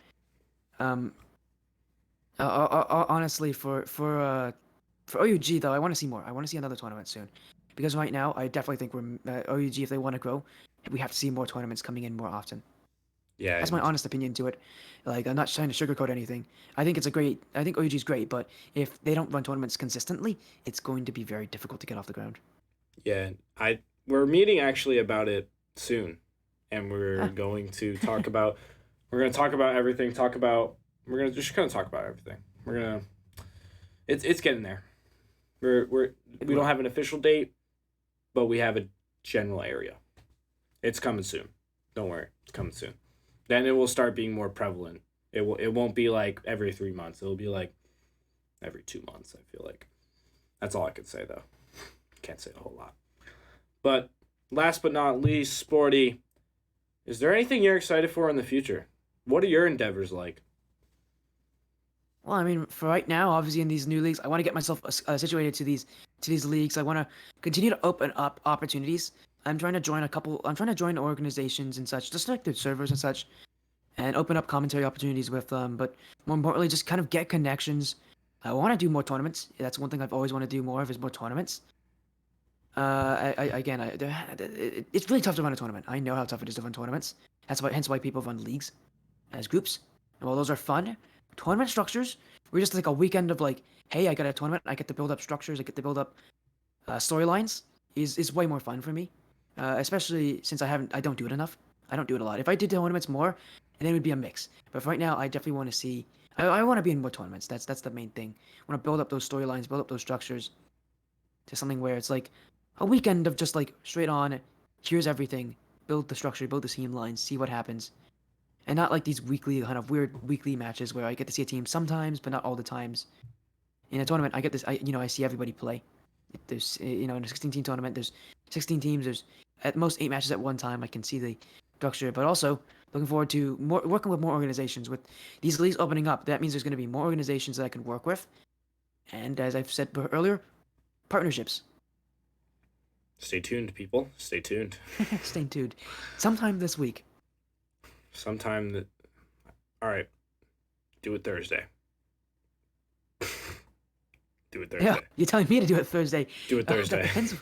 honestly, for OUG though, I want to see more. I want to see another tournament soon, because right now I definitely think we're OUG, if they want to grow, we have to see more tournaments coming in more often. Yeah, That's my honest opinion to it. Like, I'm not trying to sugarcoat anything. I think OUG is great, but if they don't run tournaments consistently, it's going to be very difficult to get off the ground. Yeah, we're meeting actually about it soon, and we're going to talk about everything. We're gonna just kind of talk about everything. It's getting there. We don't have an official date, but we have a general area. It's coming soon. Don't worry, it's coming soon. Then it will start being more prevalent. It won't be like every 3 months. It'll be like every 2 months, I feel like. That's all I could say, though. Can't say a whole lot. But last but not least, Sporty, is there anything you're excited for in the future? What are your endeavors like? Well, I mean, for right now, obviously in these new leagues, I want to get myself situated to these leagues. I want to continue to open up opportunities. I'm trying to join organizations and such, just like their servers and such, and open up commentary opportunities with them. But more importantly, just kind of get connections. I want to do more tournaments. That's one thing I've always wanted to do more of, is more tournaments. It's really tough to run a tournament. I know how tough it is to run tournaments. Hence why people run leagues as groups. And while those are fun, tournament structures, we're just like a weekend of like, hey, I got a tournament. I get to build up structures. I get to build up storylines. Is way more fun for me. Especially since I don't do it enough. I don't do it a lot. If I did tournaments more, then it would be a mix. But for right now, I definitely want to see. I want to be in more tournaments. That's the main thing. I want to build up those storylines, build up those structures to something where it's like a weekend of just like straight on, here's everything, build the structure, build the team lines, see what happens, and not like these weekly kind of weird weekly matches where I get to see a team sometimes, but not all the times. In a tournament, I get this. I see everybody play. There's in a 16-team tournament, there's 16 teams. There's at most 8 matches at one time. I can see the structure, but also looking forward to working with more organizations. With these leagues opening up, that means there's going to be more organizations that I can work with, and as I've said earlier, partnerships. Stay tuned, people. Stay tuned. Stay tuned. Sometime this week. All right. Do it Thursday. Do it Thursday. Yeah, you're telling me to do it Thursday. Do it That Thursday. depends.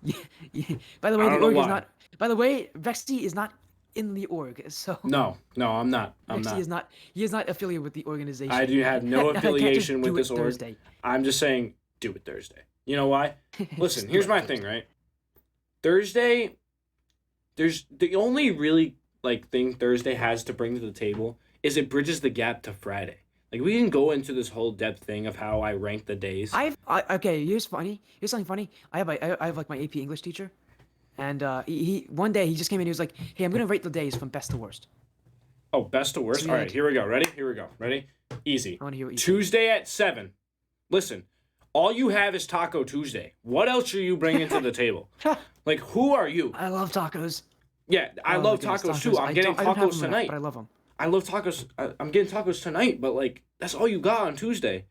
Yeah. By the way, I the don't know org is why. not. By the way, VEXY is not in the org, so No, I'm not. VEXY is not. He is not affiliated with the organization. I do have no I can't just affiliation with do it this org. Thursday. I'm just saying, do it Thursday. You know why? Listen, here's my thing, right? Thursday, there's the only really thing Thursday has to bring to the table is it bridges the gap to Friday. Like, we can go into this whole depth thing of how I rank the days. Okay. Here's something funny. I have like my AP English teacher, and he one day he just came in. He was like, "Hey, I'm gonna rate the days from best to worst." Oh, best to worst? So All yeah. right, here we go. Ready? Here we go. Ready? Easy. I want to hear what you say. Tuesday at 7. Listen, all you have is Taco Tuesday. What else are you bringing to the table? Like, who are you? I love tacos. Yeah, I Oh my love goodness, tacos too. I'm getting I don't have tacos them enough, tonight. but I love them. I love tacos. I'm getting tacos tonight, but that's all you got on Tuesday.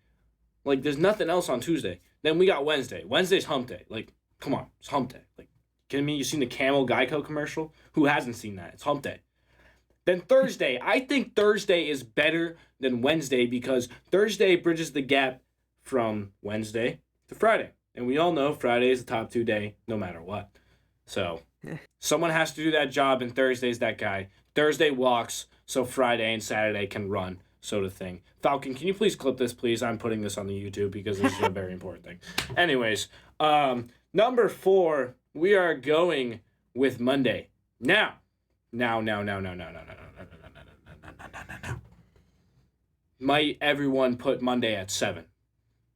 Like, there's nothing else on Tuesday. Then we got Wednesday. Wednesday's hump day. Like, come on, it's hump day. Like, kidding me? You seen the Camel Geico commercial? Who hasn't seen that? It's hump day. Then Thursday. I think Thursday is better than Wednesday because Thursday bridges the gap from Wednesday to Friday. And we all know Friday is the top 2 day, no matter what. So, someone has to do that job, and Thursday's that guy. Thursday walks, so Friday and Saturday can run, sort of thing. Falcon, can you please clip this, please? I'm putting this on the YouTube because this is a very important thing. Anyways, number 4, we are going with Monday. Now. Might everyone put Monday at 7?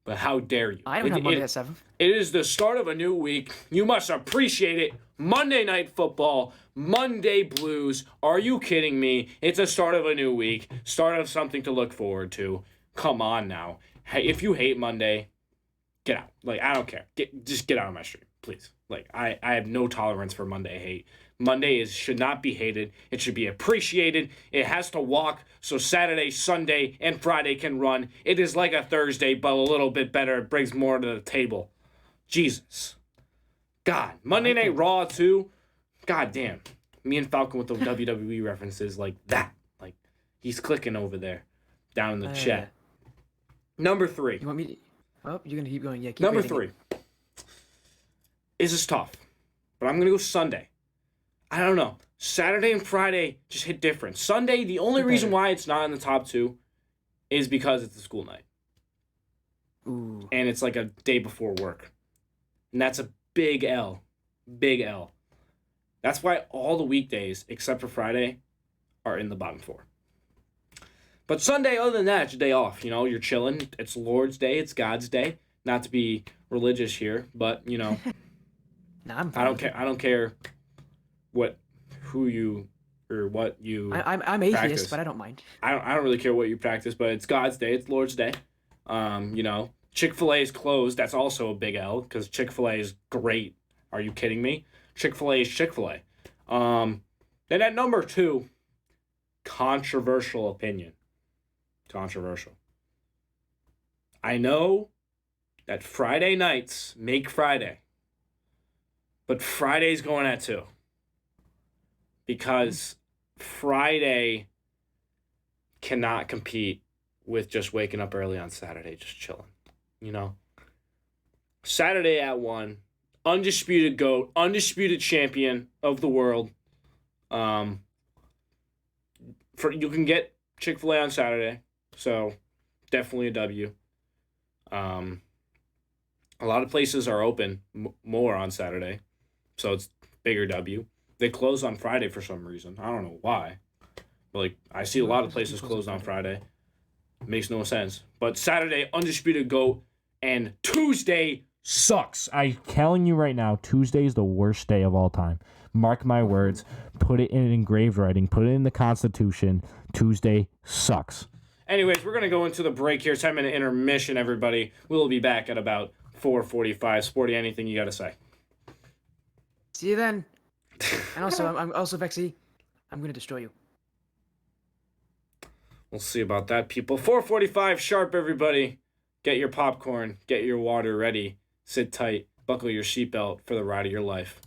But how dare you? I don't have Monday at 7. It is the start of a new week. You must appreciate it. Monday Night Football, Monday Blues. Are you kidding me? It's a start of a new week. Start of something to look forward to. Come on now. Hey, if you hate Monday, get out. Like, I don't care. Just get out of my stream, please. Like, I have no tolerance for Monday hate. Monday should not be hated. It should be appreciated. It has to walk so Saturday, Sunday, and Friday can run. It is like a Thursday, but a little bit better. It brings more to the table. Jesus. God. Monday Night Raw, too. God damn. Me and Falcon with the WWE references like that. Like, he's clicking over there. Down in the chat. Number 3. You want me to... Oh, you're going to keep going. Yeah, keep Number rating it. 3. This is tough. But I'm going to go Sunday. I don't know. Saturday and Friday just hit different. Sunday, the only reason why it's not in the top 2 is because it's a school night. Ooh. And it's like a day before work. And that's a big L. Big L. That's why all the weekdays, except for Friday, are in the bottom 4. But Sunday, other than that, it's your day off. You know, you're chilling. It's Lord's Day. It's God's Day. Not to be religious here, but, you know. Nah, I'm fine I don't with care. it. I don't care what you I'm atheist, practice. but I don't mind. I don't really care what you practice, but it's God's Day. It's Lord's Day. You know, Chick-fil-A is closed. That's also a big L because Chick-fil-A is great. Are you kidding me? Chick-fil-A is Chick-fil-A. Then at number 2, controversial opinion. Controversial. I know that Friday nights make Friday, but Friday's going at 2. Because Friday cannot compete with just waking up early on Saturday, just chilling. You know? Saturday at 1, undisputed GOAT, undisputed champion of the world. You can get Chick-fil-A on Saturday, so definitely a W. A lot of places are open more on Saturday, so it's bigger W. They close on Friday for some reason. I don't know why. But, like, I see a lot of places closed on Friday. Makes no sense. But Saturday, undisputed GOAT. And Tuesday, sucks. I'm telling you right now, Tuesday is the worst day of all time. Mark my words. Put it in engraved writing. Put it in the Constitution. Tuesday sucks. Anyways, we're going to go into the break here. 10-minute intermission, everybody. We'll be back at about 4:45. Sporty, anything you got to say? See you then. And also, I'm also VEXY. I'm gonna destroy you. We'll see about that, people. 4:45 sharp, everybody. Get your popcorn. Get your water ready. Sit tight. Buckle your seatbelt for the ride of your life.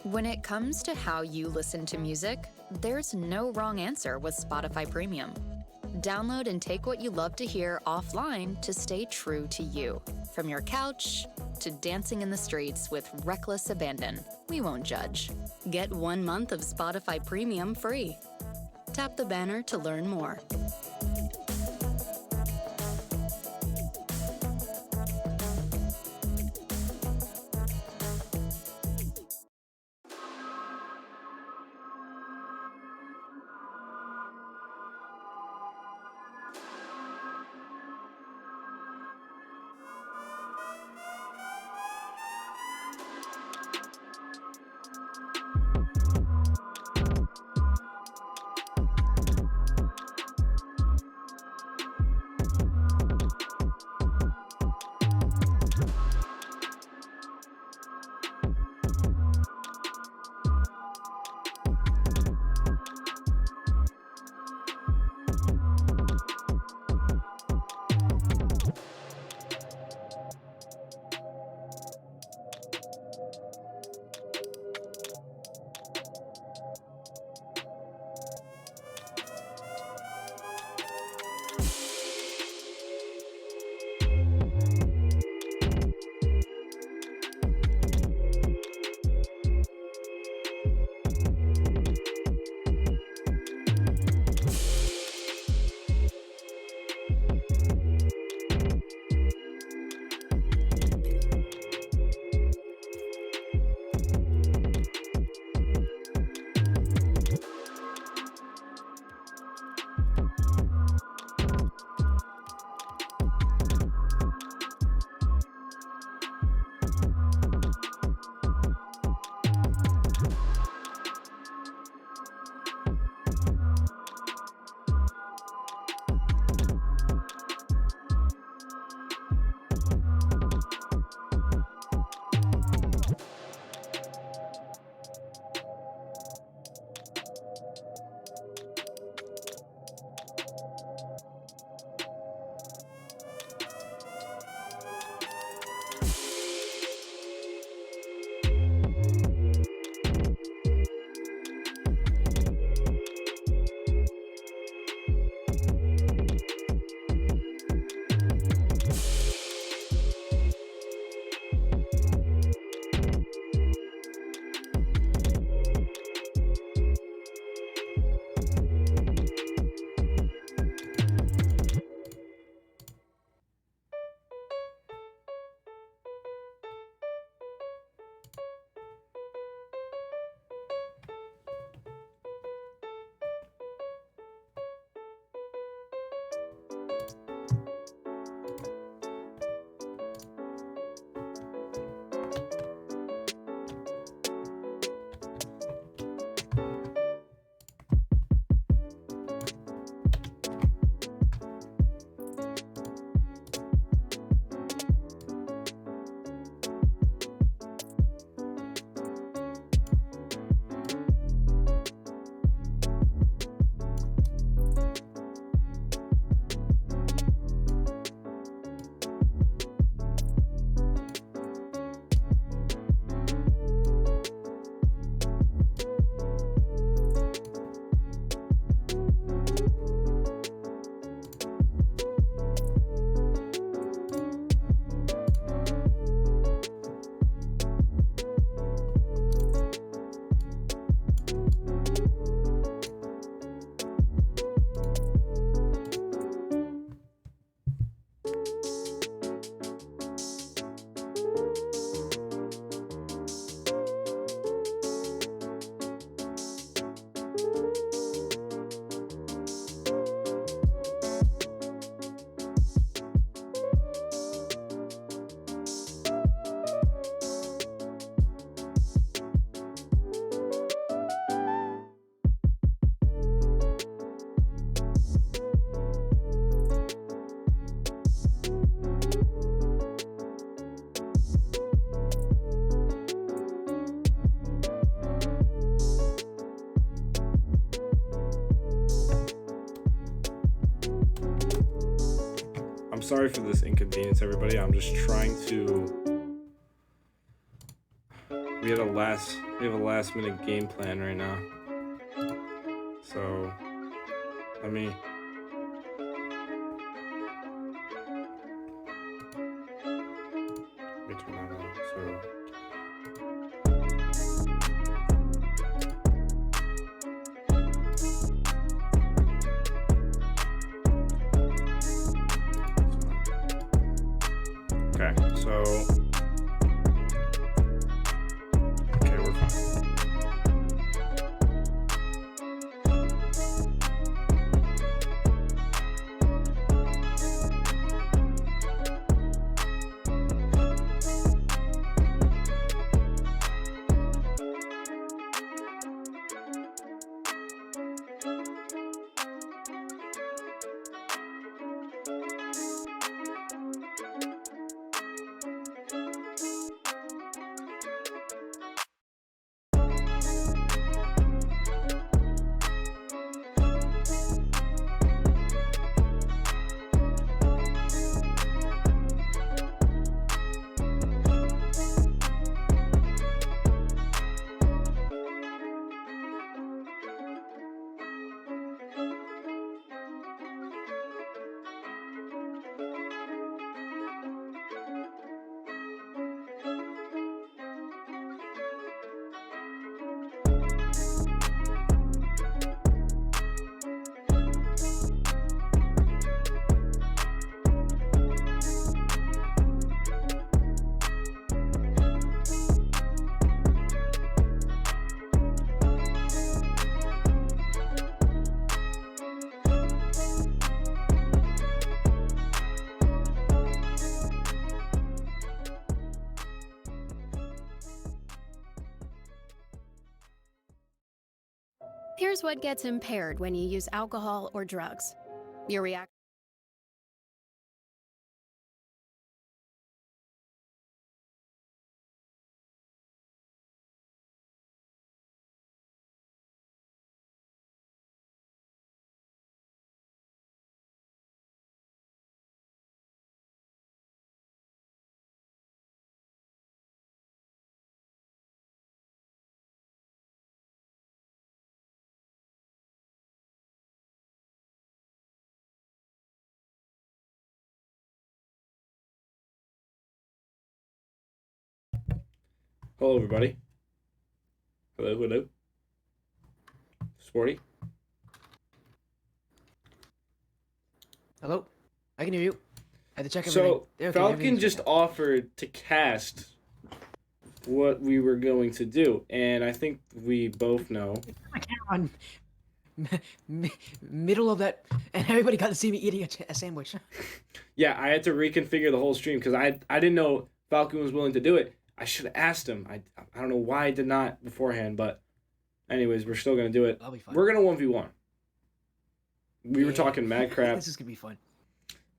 When it comes to how you listen to music, there's no wrong answer with Spotify Premium. Download and take what you love to hear offline to stay true to you. From your couch to dancing in the streets with reckless abandon, we won't judge. Get 1 month of Spotify Premium free. Tap the banner to learn more. sorry for this inconvenience, everybody. I'm just trying to. We have a last minute game plan right now. So let me turn that on. So. Okay, so we're fine. Here's what gets impaired when you use alcohol or drugs. Your reaction. Hello, everybody. Hello. Sporty. Hello? I can hear you. I had to check everything. So Okay, Falcon everything's just okay. offered to cast what we were going to do, and I think we both know. My camera on middle of that, and everybody got to see me eating a sandwich. Yeah, I had to reconfigure the whole stream because I didn't know Falcon was willing to do it. I should have asked him. I don't know why I did not beforehand, but anyways, we're still gonna do it. That'll be fun. We're gonna 1v1. We were talking mad crap. This is gonna be fun.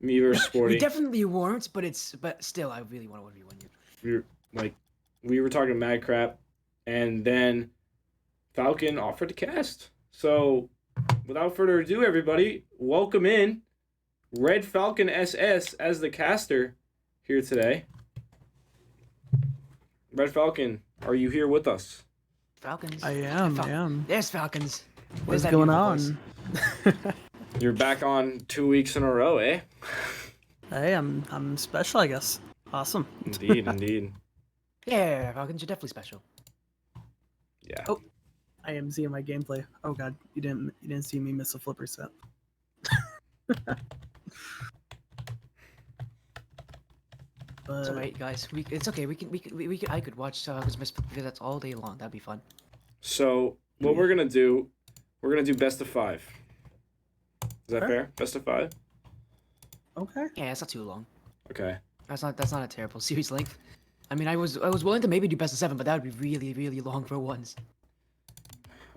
Me versus Sporty. We definitely weren't, but still, I really want to 1v1 you. We were talking mad crap, and then Falcon offered to cast. So, without further ado, everybody, welcome in Red Falcon SS as the caster here today. Red Falcon, are you here with us? Falcons. I am. There's Falcons. What's There's that going beautiful voice. on? You're back on 2 weeks in a row, eh? Hey, I'm special, I guess. Awesome. Indeed. Yeah, Falcons, you're definitely special. Yeah. Oh. I am seeing my gameplay. Oh god, you didn't see me miss a flipper set. It's alright, guys. It's okay. I could watch Falcons miss because that's all day long. That'd be fun. So, what we're going to do, we're going to do best of 5. Is that Sure. fair? Best of 5? Okay. Yeah, it's not too long. Okay. That's not a terrible series length. I mean, I was willing to maybe do best of 7, but that would be really long for once.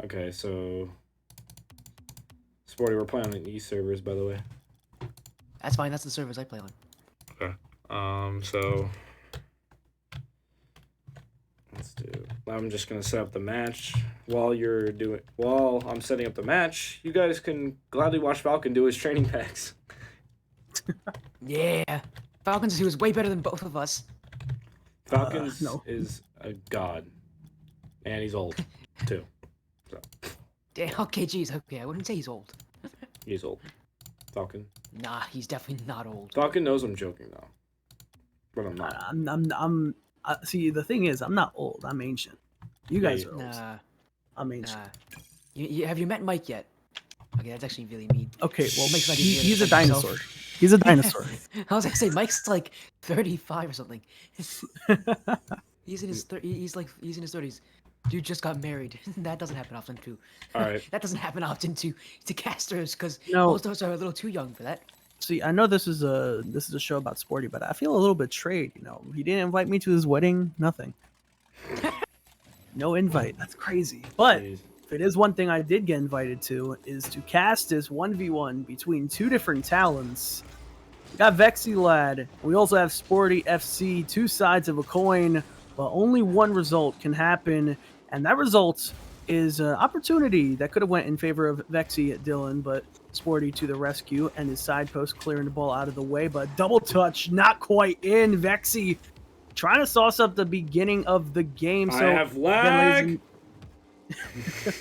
Okay, so Sporty, we're playing on E servers, by the way. That's fine. That's the servers I play on. Okay. So let's do. I'm just gonna set up the match while I'm setting up the match. You guys can gladly watch Falcon do his training packs. Yeah. Falcons, he was way better than both of us. Falcons No. is a god, and he's old too. So Damn, okay, jeez, okay, I wouldn't say he's old. he's old. Falcon. Nah, he's definitely not old. Falcon knows I'm joking though, but I'm not. See, the thing is, I'm not old. I'm ancient. You guys Yeah, are old. Nah, I'm ancient. nah. Have you met Mike yet? Okay, that's actually really mean. Okay, well, Mike's not even he's a defend himself. dinosaur. He's a dinosaur. I was gonna say Mike's like 35 or something. He's in his he's in his 30s. Dude just got married. That doesn't happen often too. All right. That doesn't happen often to casters because No. most of us are a little too young for that. See, I know this is a show about Sporty, but I feel a little betrayed. You know, he didn't invite me to his wedding. Nothing. No invite. That's crazy. But Jeez. if it is one thing I did get invited to, is to cast this 1v1 between two different talents. We got VEXY Lad. We also have SportyFC. Two sides of a coin, but only one result can happen, and that result is an opportunity that could have went in favor of VEXY Dylan, but Sporty to the rescue and his side post clearing the ball out of the way, but double touch not quite in. VEXY trying to sauce up the beginning of the game. So I have again, lag.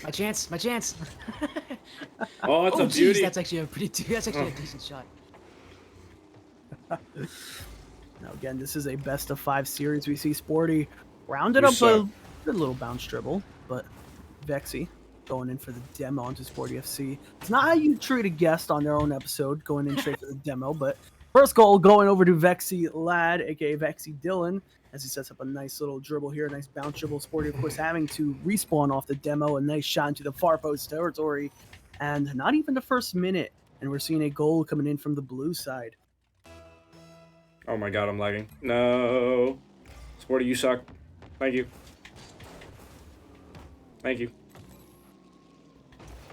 My chance, my chance. Oh, it's Oh a jeez, beauty. that's actually a decent shot. Now again, this is a best of 5 series. We see Sporty rounded You up suck. a good little bounce dribble, but VEXY going in for the demo onto SportyFC. It's not how you treat a guest on their own episode, going in straight for the demo, but first goal going over to VEXY Lad, aka VEXY Dylan, as he sets up a nice little dribble here, a nice bounce dribble. Sporty, of course, having to respawn off the demo, a nice shot into the far post territory, and not even the first minute, and we're seeing a goal coming in from the blue side. Oh my god, I'm lagging. No. Sporty, you suck. Thank you. Thank you.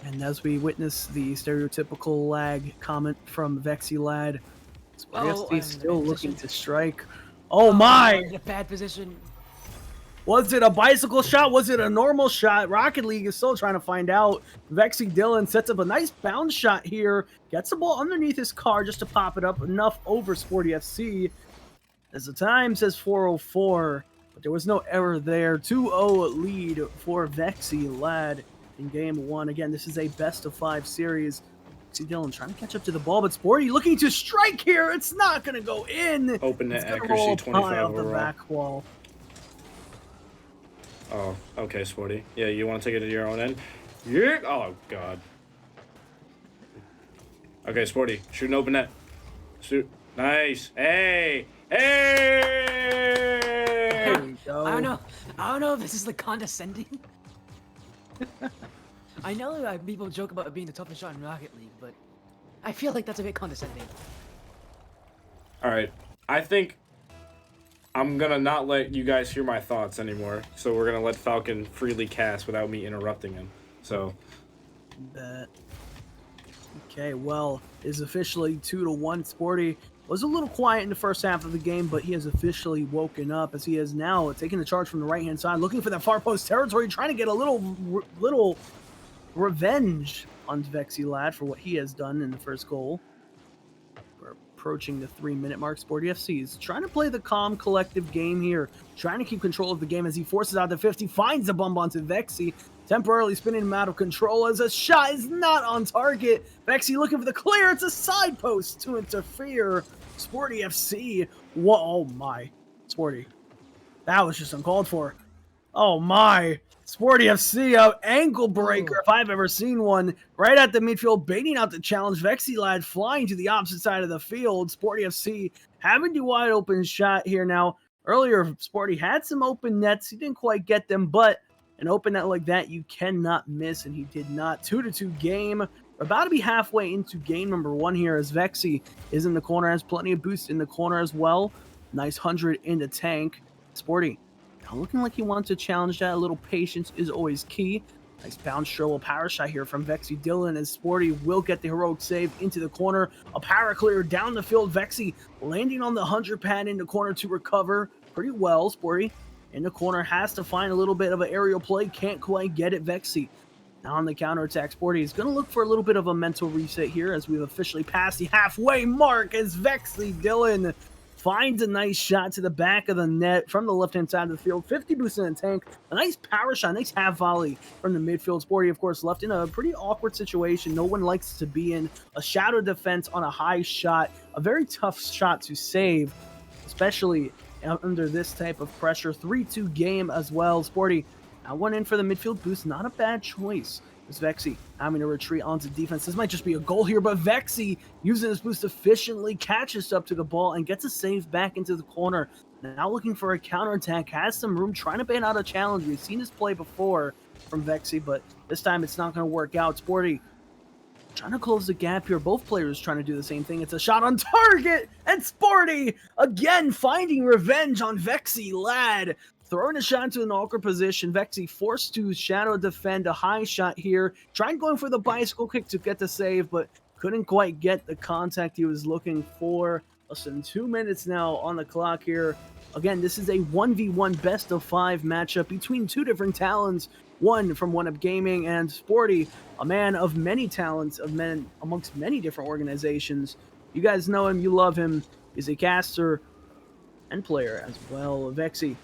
And as we witness the stereotypical lag comment from VEXY Lad, SportyFC I'm in still a looking position. to strike. Oh my! In a bad position. Was it a bicycle shot? Was it a normal shot? Rocket League is still trying to find out. VEXY Dylan sets up a nice bounce shot here. Gets the ball underneath his car just to pop it up. Enough over SportyFC. As the time says 4:04, but there was no error there. 2-0 lead for VEXY Lad in game 1. Again, this is a best of 5 series. VEXY Dylan trying to catch up to the ball, but Sporty looking to strike here. It's not going to go in. Open It's net gonna accuracy, roll 25 high off the overall. back wall. Oh, okay, Sporty. Yeah, you want to take it to your own end? Yeah. Oh, God. Okay, Sporty. Shoot an open net. Shoot. Nice. Hey. Hey. There we go. I don't know if this is like condescending. I know that people joke about it being the toughest shot in Rocket League, but I feel like that's a bit condescending. All right. I think I'm going to not let you guys hear my thoughts anymore. So we're going to let Falcon freely cast without me interrupting him. So, Bet. Okay, well, it's officially 2-1. Sporty was a little quiet in the first half of the game, but he has officially woken up as he has now taken the charge from the right-hand side, looking for that far post territory, trying to get a little revenge on VEXY Lad for what he has done in the first goal. We're approaching the 3-minute mark. SportyFC is trying to play the calm, collective game here, trying to keep control of the game as he forces out the 50, finds the bump onto VEXY, temporarily spinning him out of control as a shot is not on target. VEXY looking for the clear. It's a side post to interfere. SportyFC. Whoa, oh my. Sporty. That was just uncalled for. Oh my. SportyFC, a ankle breaker if I've ever seen one. Right at the midfield, baiting out the challenge. VEXY Lad flying to the opposite side of the field. SportyFC having the wide open shot here now. Earlier, Sporty had some open nets. He didn't quite get them, but an open net like that you cannot miss, and he did not. 2-2 game. We're about to be halfway into game number 1 here as VEXY is in the corner, has plenty of boost in the corner as well. Nice 100 in the tank. Sporty now looking like he wants to challenge that. A little patience is always key. Nice bounce dribble power shot here from VEXY Dylan as Sporty will get the heroic save into the corner. A power clear down the field. VEXY landing on the 100 pad in the corner to recover pretty well. Sporty in the corner has to find a little bit of an aerial play. Can't quite get it. VEXY Now on the counterattack, Sporty is going to look for a little bit of a mental reset here as we've officially passed the halfway mark as VEXY Dylan finds a nice shot to the back of the net from the left-hand side of the field. 50 boost in the tank. A nice power shot, nice half volley from the midfield. Sporty, of course, left in a pretty awkward situation. No one likes to be in a shadow defense on a high shot. A very tough shot to save, especially under this type of pressure. 3-2 game as well. Sporty now one in for the midfield boost. Not a bad choice. As VEXY having to retreat onto defense. This might just be a goal here, but VEXY using his boost efficiently catches up to the ball and gets a save back into the corner. Now looking for a counterattack, has some room, trying to ban out a challenge. We've seen this play before from VEXY, but this time it's not going to work out. Sporty trying to close the gap here. Both players trying to do the same thing. It's a shot on target, and Sporty again finding revenge on VEXY Lad. Throwing a shot into an awkward position. VEXY forced to shadow defend a high shot here. Trying going for the bicycle kick to get the save, but couldn't quite get the contact he was looking for. Less than 2 minutes now on the clock here. Again, this is a 1v1 best of 5 matchup between two different talents. One from One Up Gaming and Sporty, a man of many talents, of men amongst many different organizations. You guys know him, you love him. He's a caster and player as well. VEXY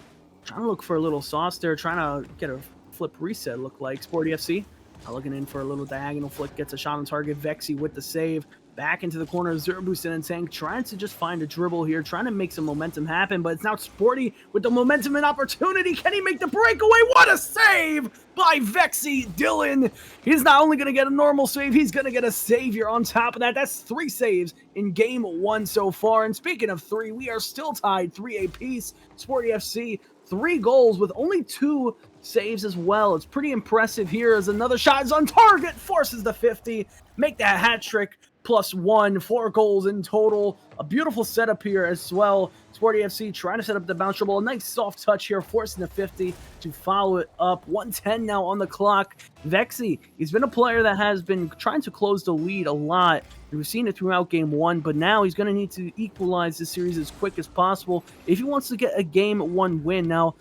trying to look for a little sauce there, trying to get a flip reset, look like. SportyFC looking in for a little diagonal flick, gets a shot on target. VEXY with the save. Back into the corner, zero boost in and tank, trying to just find a dribble here, trying to make some momentum happen, but it's now Sporty with the momentum and opportunity. Can he make the breakaway? What a save by VEXY Dylan. He's not only going to get a normal save, he's going to get a savior on top of that. That's 3 saves in game 1 so far. And speaking of 3, we are still tied 3 apiece. SportyFC 3 goals with only 2 saves as well. It's pretty impressive here as another shot is on target, forces the 50, make that hat trick. +1, 4 goals in total. A beautiful setup here as well. SportyFC trying to set up the bounce dribble. A nice soft touch here, forcing the 50 to follow it up. 1:10 now on the clock. VEXY, he's been a player that has been trying to close the lead a lot. We've seen it throughout game 1, but now he's going to need to equalize this series as quick as possible if he wants to get a game 1 win. Now,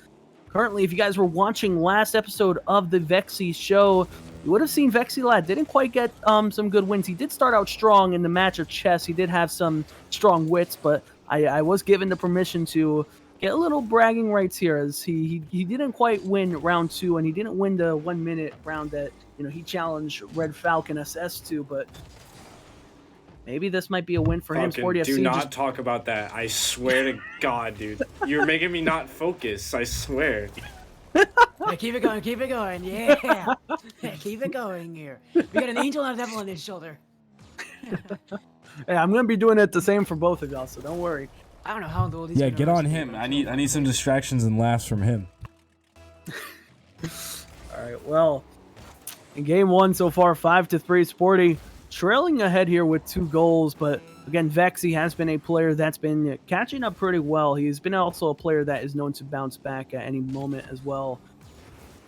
currently, if you guys were watching last episode of the VEXY show, you would have seen VEXY Lad didn't quite get some good wins. He did start out strong in the match of chess. He did have some strong wits, but I was given the permission to get a little bragging rights here, as he didn't quite win round 2, and he didn't win the 1-minute round that he challenged Red Falcon SS to, but maybe this might be a win for him. SportyFC, do not talk about that. I swear to God, dude. You're making me not focus. I swear. Yeah, keep it going, yeah. Keep it going here. We got an angel and a devil on his shoulder. Hey, I'm gonna be doing it the same for both of y'all, so don't worry. I don't know how old he's Yeah, gonna get on be. him. I need some distractions and laughs from him. Alright, well, in game 1 so far, 5-3, Sporty trailing ahead here with 2 goals, but again, VEXY has been a player that's been catching up pretty well. He's been also a player that is known to bounce back at any moment as well.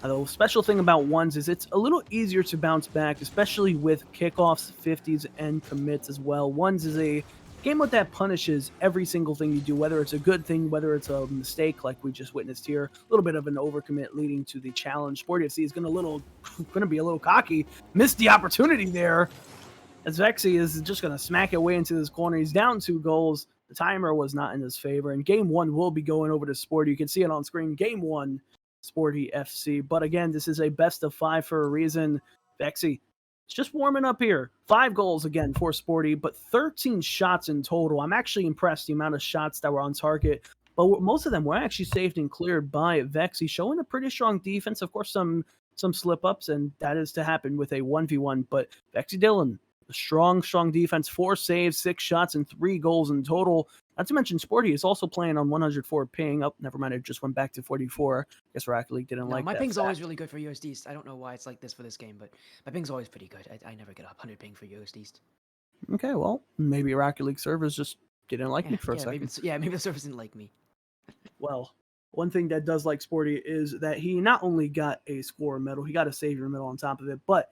The special thing about ones is it's a little easier to bounce back, especially with kickoffs, 50s, and commits as well. Ones is a game mode that punishes every single thing you do, whether it's a good thing, whether it's a mistake like we just witnessed here. A little bit of an overcommit leading to the challenge. SportyFC is going to be a little cocky. Missed the opportunity there, as VEXY is just going to smack it way into this corner. He's down 2 goals. The timer was not in his favor, and game 1 will be going over to Sporty. You can see it on screen. Game 1, SportyFC. But again, this is a best of 5 for a reason. VEXY, it's just warming up here. 5 goals again for Sporty, but 13 shots in total. I'm actually impressed the amount of shots that were on target, but most of them were actually saved and cleared by VEXY, showing a pretty strong defense. Of course, some slip-ups, and that is to happen with a 1v1, but VEXY Dylan, a strong defense, 4 saves, 6 shots, and 3 goals in total. Not to mention, Sporty is also playing on 104 ping. Oh, never mind, it just went back to 44. I guess Rocket League didn't like that. My ping's fact. always really good for US East. I don't know why it's like this for this game, but my ping's always pretty good. I never get up 100 ping for US East. Okay, well, maybe Rocket League servers just didn't like me for a second. Maybe the servers didn't like me. Well, one thing that does like Sporty is that he not only got a scorer medal, he got a savior medal on top of it, but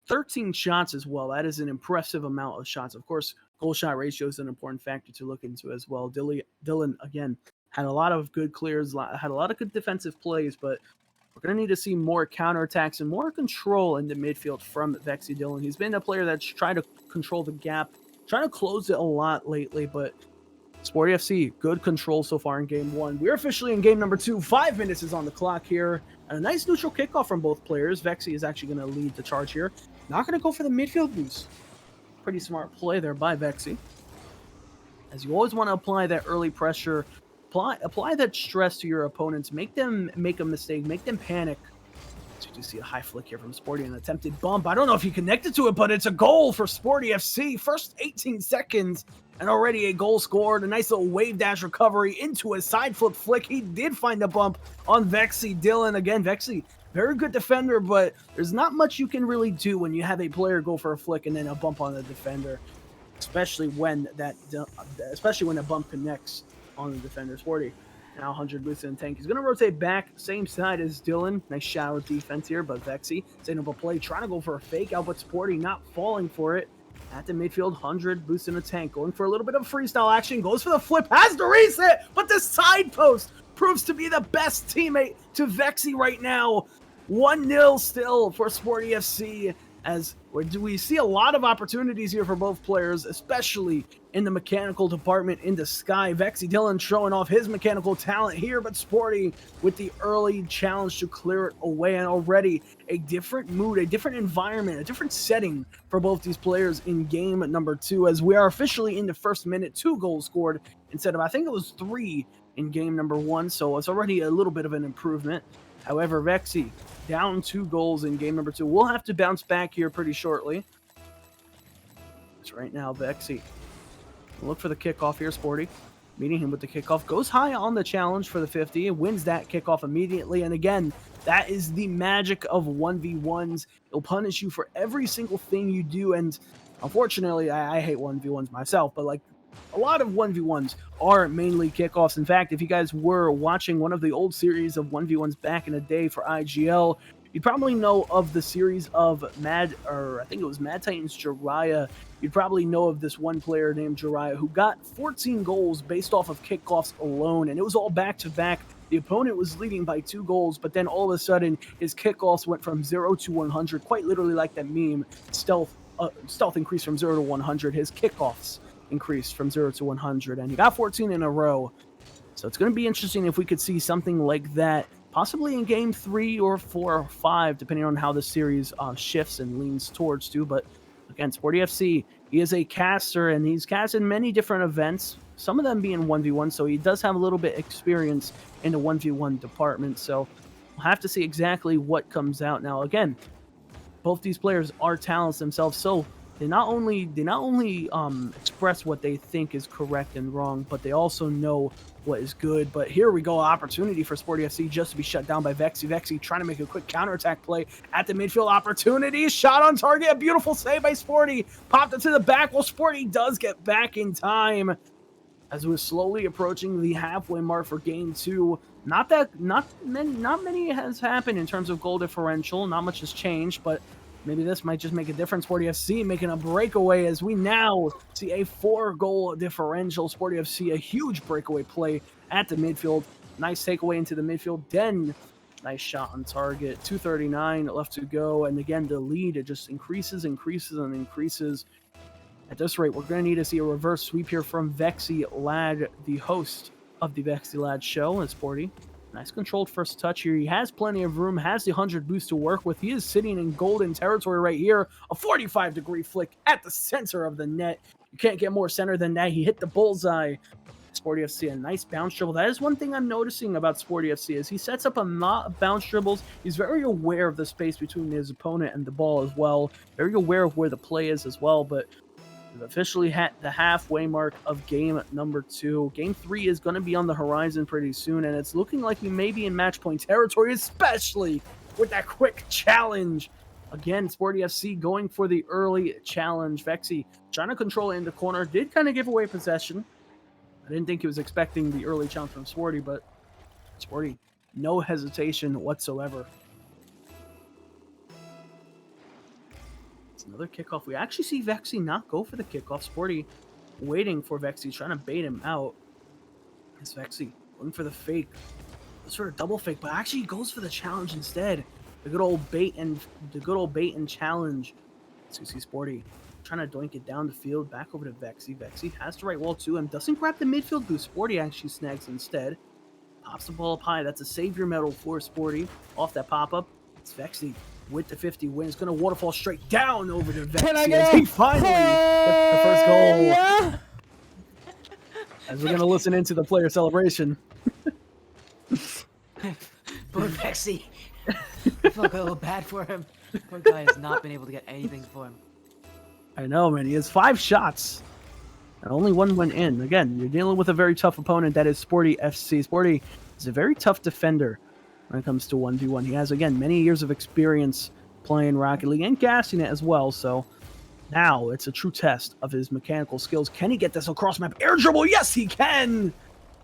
13 shots as well. That is an impressive amount of shots. Of course, goal shot ratio is an important factor to look into as well. Dylan, again, had a lot of good clears, had a lot of good defensive plays, but We're going to need to see more counterattacks and more control in the midfield from VEXY Dylan. He's been a player that's tried to control the gap, trying to close it a lot lately, but SportyFC, good control so far in game 1. We're officially in game number 2. 5 minutes is on the clock here. And a nice neutral kickoff from both players. VEXY is actually going to lead the charge here. Not going to go for the midfield boost. Pretty smart play there by VEXY. As you always want to apply that early pressure, apply that stress to your opponents, make them make a mistake, make them panic. So you do see a high flick here from Sporty, an attempted bump. I don't know if he connected to it, but it's a goal for SportyFC. First 18 seconds, and already a goal scored. A nice little wave dash recovery into a side flip flick. He did find a bump on VEXY Dylan. Again, VEXY, very good defender, but there's not much you can really do when you have a player go for a flick and then a bump on the defender, especially when that bump connects on the defender. Sporty now 100 boosts in the tank. He's going to rotate back, same side as Dylan. Nice shallow defense here, but VEXY setting up a play, trying to go for a fake out, but Sporty not falling for it. At the midfield, 100 boosts in the tank, going for a little bit of freestyle action, goes for the flip, has the reset, but the side post proves to be the best teammate to VEXY right now. 1-0 still for SportyFC, as we see a lot of opportunities here for both players, especially in the mechanical department in the sky. VEXY Dylan showing off his mechanical talent here, but Sporty with the early challenge to clear it away, and already a different mood, a different environment, a different setting for both these players in game number 2, as we are officially in the first minute. 2 goals scored instead of, I think it was 3 in game number 1, so it's already a little bit of an improvement. However, VEXY down 2 goals in game number 2. We'll have to bounce back here pretty shortly. It's right now VEXY. Look for the kickoff here, Sporty. Meeting him with the kickoff. Goes high on the challenge for the 50. Wins that kickoff immediately. And again, that is the magic of 1v1s. It'll punish you for every single thing you do. And unfortunately, I hate 1v1s myself, but like, a lot of 1v1s are mainly kickoffs. In fact, if you guys were watching one of the old series of 1v1s back in the day for IGL, you probably know of the series of I think it was Mad Titans Jiraiya. You'd probably know of this one player named Jiraiya who got 14 goals based off of kickoffs alone, and it was all back-to-back. The opponent was leading by 2 goals, but then all of a sudden, his kickoffs went from 0 to 100, quite literally like that meme, stealth increased from 0 to 100. His kickoffs increased from 0 to 100, and he got 14 in a row. So it's going to be interesting if we could see something like that, possibly in game 3 or 4 or 5, depending on how the series shifts and leans towards to. But again, SportyFC, he is a caster, and he's cast in many different events, some of them being 1v1, so he does have a little bit experience in the 1v1 department. So we'll have to see exactly what comes out. Now, again, both these players are talents themselves, so they not only express what they think is correct and wrong, but they also know what is good. But here we go, opportunity for SportyFC just to be shut down by VEXY. VEXY trying to make a quick counterattack play at the midfield. Opportunity, shot on target, a beautiful save by Sporty. Popped it to the back. Well, Sporty does get back in time as we're slowly approaching the halfway mark for game 2. Not many has happened in terms of goal differential. Not much has changed, but maybe this might just make a difference. SportyFC making a breakaway as we now see a 4-goal differential. SportyFC, a huge breakaway play at the midfield. Nice takeaway into the midfield. Then, nice shot on target. 2:39 left to go. And again, the lead, it just increases. At this rate, we're going to need to see a reverse sweep here from VEXY Lad, the host of the VEXY Lad show. And Sporty, nice controlled first touch here. He has plenty of room, has the 100 boost to work with. He is sitting in golden territory right here. A 45-degree flick at the center of the net. You can't get more center than that. He hit the bullseye. SportyFC, a nice bounce dribble. That is one thing I'm noticing about SportyFC is he sets up a lot of bounce dribbles. He's very aware of the space between his opponent and the ball as well. Very aware of where the play is as well, but we've officially hit the halfway mark of game number 2. Game 3 is going to be on the horizon pretty soon, and it's looking like we may be in match point territory, especially with that quick challenge. Again, SportyFC going for the early challenge. VEXY trying to control it in the corner. Did kind of give away possession. I didn't think he was expecting the early challenge from Sporty, but Sporty, no hesitation whatsoever. Another kickoff. We actually see VEXY not go for the kickoff. Sporty waiting for VEXY, trying to bait him out. It's VEXY looking for the fake. Goes for a double fake, but actually goes for the challenge instead. The good old bait and challenge. So you see Sporty trying to doink it down the field, back over to VEXY. VEXY has the right wall to him, doesn't grab the midfield boost. Sporty actually snags instead. Pops the ball up high. That's a savior medal for Sporty. Off that pop-up, it's VEXY with the 50 win. It's going to waterfall straight down over to VEXY as he finally gets the first goal. Yeah. As we're going to listen into the player celebration. Poor VEXY. I felt a little bad for him. Poor guy has not been able to get anything for him. I know, man. He has 5 shots. And only 1 went in. Again, you're dealing with a very tough opponent. That is SportyFC. Sporty is a very tough defender when it comes to 1v1. He has, again, many years of experience playing Rocket League and gassing it as well. So now it's a true test of his mechanical skills. Can he get this across map? Air dribble. Yes, he can.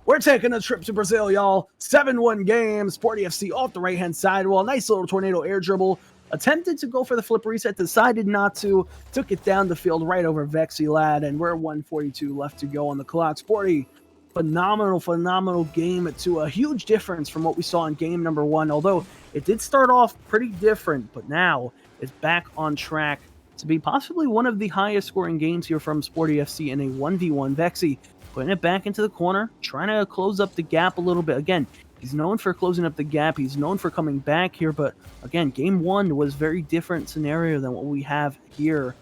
We're taking a trip to Brazil, y'all. 7-1 game. SportyFC off the right-hand side. Well, nice little tornado air dribble. Attempted to go for the flip reset, decided not to. Took it down the field right over VEXY lad, and we're 1:42 left to go on the clock. Sporty, phenomenal game to a huge difference from what we saw in game number 1, although it did start off pretty different, but now it's back on track to be possibly one of the highest scoring games here from SportyFC in a 1v1. VEXY putting it back into the corner, trying to close up the gap a little bit. Again, he's known for closing up the gap. He's known for coming back here. But again, game 1 was very different scenario than what we have here.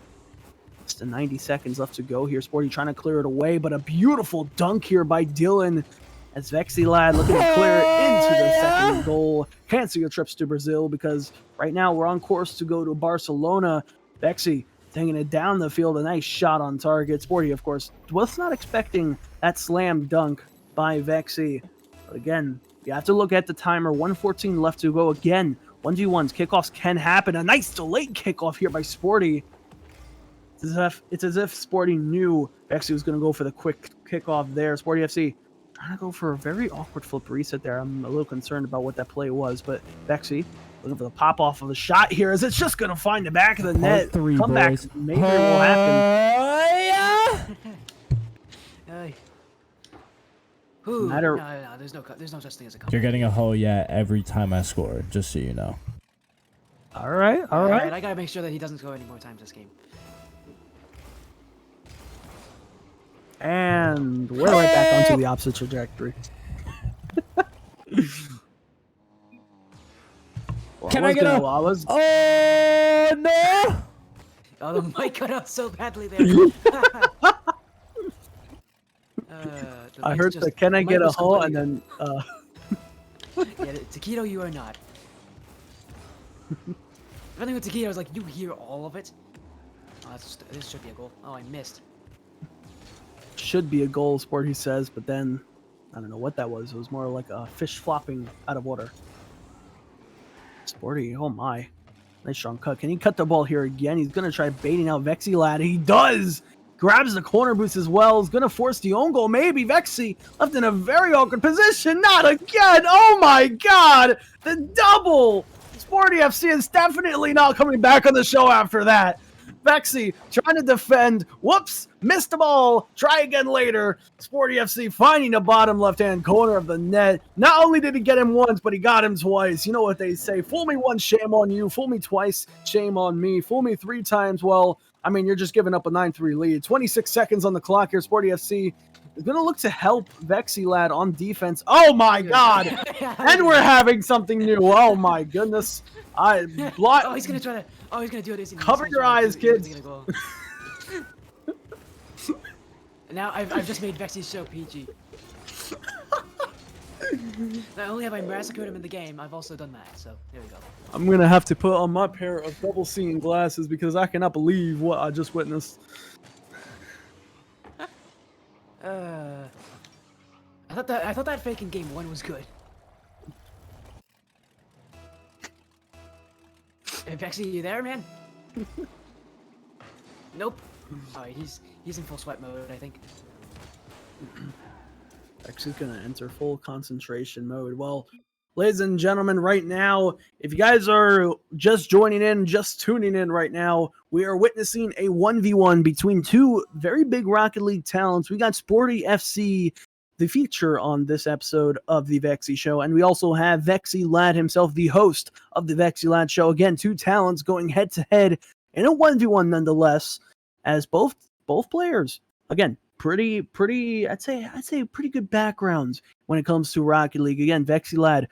Just 90 seconds left to go here. Sporty trying to clear it away, but a beautiful dunk here by Dylan as VEXY lad looking to clear it into the second goal. Cancel your trips to Brazil because right now we're on course to go to Barcelona. VEXY taking it down the field, a nice shot on target. Sporty, of course, was not expecting that slam dunk by VEXY. But again, you have to look at the timer. 1:14 left to go. Again, 1v1s, kickoffs can happen. A nice delayed kickoff here by Sporty. It's as if Sporty knew VEXY was going to go for the quick kickoff there. SportyFC trying to go for a very awkward flip reset there. I'm a little concerned about what that play was, but VEXY looking for the pop off of the shot here as it's just going to find the back of the net. Come back, maybe it will happen. Ooh, Matter- no, there's no such thing as a comeback. You're getting a "oh yeah" every time I score, just so you know. All right. I gotta make sure that he doesn't score any more times this game. And we're right back onto the opposite trajectory. Can I get a? Oh no! Oh, the mic cut out so badly there. I heard the "can I get a hole" and then Yeah, Taquito, you are not. The thing with Taquito is like you hear all of it. Oh, this should be a goal. Oh, I missed. should be a goal, Sporty says, but then I don't know what that was. It was more like a fish flopping out of water. Sporty, oh my. Nice strong cut. Can he cut the ball here again? He's going to try baiting out VEXY lad. He does! Grabs the corner boost as well. He's going to force the own goal. Maybe VEXY left in a very awkward position. Not again! Oh my god! The double! SportyFC is definitely not coming back on the show after that. VEXY trying to defend. Whoops! Missed the ball. Try again later. SportyFC finding the bottom left-hand corner of the net. Not only did he get him once, but he got him twice. You know what they say. Fool me once, shame on you. Fool me twice, shame on me. Fool me 3 times, well, I mean, you're just giving up a 9-3 lead. 26 seconds on the clock here. SportyFC is going to look to help VEXY lad on defense. Oh my god! And we're having something new. Oh my goodness. Oh, he's going to try to... Oh, he's going to do it. Cover your eyes, kids. Now I've just made VEXY's show PG. Not only have I massacred him in the game, I've also done that, so there we go. I'm going to have to put on my pair of double-seeing glasses because I cannot believe what I just witnessed. I thought that fake in game 1 was good. Hey, VEXY, you there, man? Nope. Alright, he's in full sweat mode, I think. VEXY's going to enter full concentration mode. Well, ladies and gentlemen, right now, if you guys are just joining in, just tuning in right now, we are witnessing a 1v1 between 2 very big Rocket League talents. We got SportyFC the feature on this episode of the VEXY Show. And we also have VEXY Lad himself, the host of the VEXY Lad Show. Again, two talents going head-to-head in a 1v1 nonetheless, as both players, again, pretty I'd say pretty good backgrounds when it comes to Rocket League. Again, VEXY Lad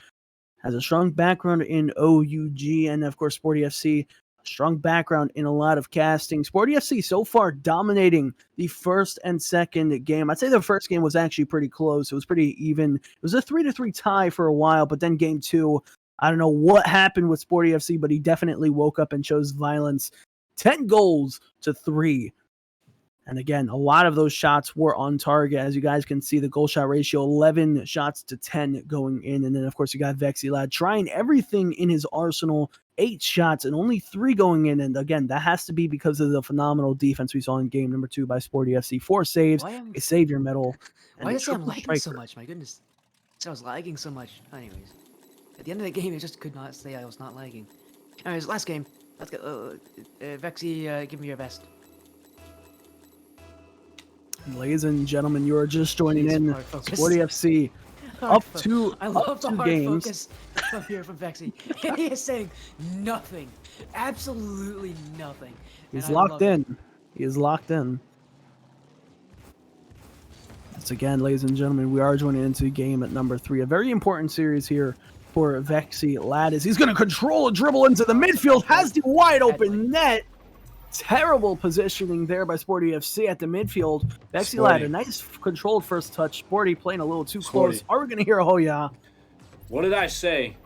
has a strong background in OUG, and of course SportyFC, a strong background in a lot of casting. SportyFC so far dominating the first and second game. I'd say the first game was actually pretty close. It was pretty even. It was a 3-3 tie for a while, but then game 2, I don't know what happened with SportyFC, but he definitely woke up and chose violence. 10 goals to 3. And again, a lot of those shots were on target. As you guys can see, the goal shot ratio, 11 shots to 10 going in. And then, of course, you got VEXY Lad trying everything in his arsenal. 8 shots and only 3 going in. And again, that has to be because of the phenomenal defense we saw in game number 2 by SportyFC. 4 saves, a savior medal. Why is I'm lagging so much? My goodness. I was lagging so much. Anyways, at the end of the game, I just could not say I was not lagging. Anyways, last game. Let's go. VEXY, give me your best. Ladies and gentlemen, you are just joining in. SportyFC up to I love the hard games. Focus from here from VEXY. He is saying nothing, absolutely nothing. He's locked in. He is locked in. Once again, ladies and gentlemen, we are joining into game at number 3. A very important series here for VEXY Lad, as he's going to control a dribble into the midfield, has the wide open net. Terrible positioning there by SportyFC at the midfield. VEXY Lad, a nice controlled first touch. Sporty playing a little too close. Are we going to hear a ho yeah? What did I say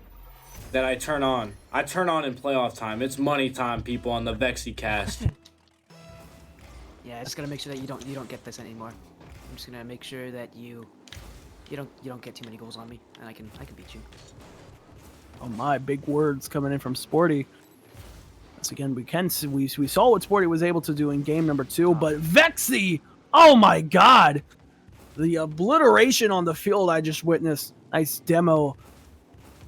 that I turn on? I turn on in playoff time. It's money time, people, on the VEXY cast. Yeah, I just gotta make sure that you don't get this anymore. I'm just gonna make sure that you don't get too many goals on me, and I can beat you. Oh my, big words coming in from Sporty. Once again, we saw what Sporty was able to do in game number 2, but VEXY, oh my god, the obliteration on the field I just witnessed. Nice demo.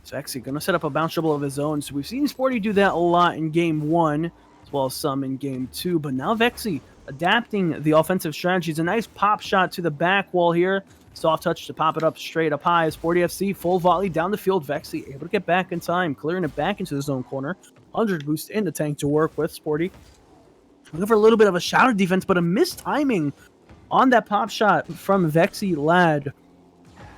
So VEXY gonna set up a bounce dribble of his own. So we've seen Sporty do that a lot in game 1, as well as some in game 2. But now VEXY adapting the offensive strategies. A nice pop shot to the back wall here. Soft touch to pop it up straight up high. SportyFC full volley down the field. VEXY able to get back in time, clearing it back into the zone corner. 100 boost in the tank to work with. Sporty looking for a little bit of a shadow defense, but a missed timing on that pop shot from VEXY Lad.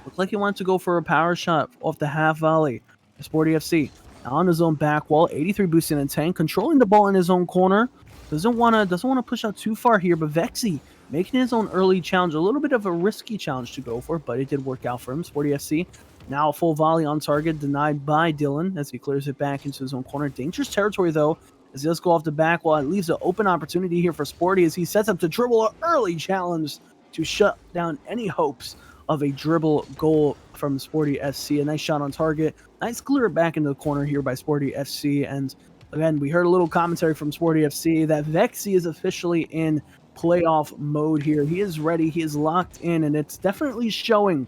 Looked like he wanted to go for a power shot off the half volley. SportyFC now on his own back wall. 83 boost in the tank, controlling the ball in his own corner. Doesn't want to push out too far here, but VEXY making his own early challenge. A little bit of a risky challenge to go for, but it did work out for him. SportyFC now a full volley on target, denied by Dylan as he clears it back into his own corner. Dangerous territory, though, as he does go off the back wall. It leaves an open opportunity here for Sporty as he sets up to dribble an early challenge to shut down any hopes of a dribble goal from SportyFC. A nice shot on target. Nice clear back into the corner here by SportyFC. And again, we heard a little commentary from SportyFC that VEXY is officially in playoff mode here. He is ready. He is locked in, and it's definitely showing.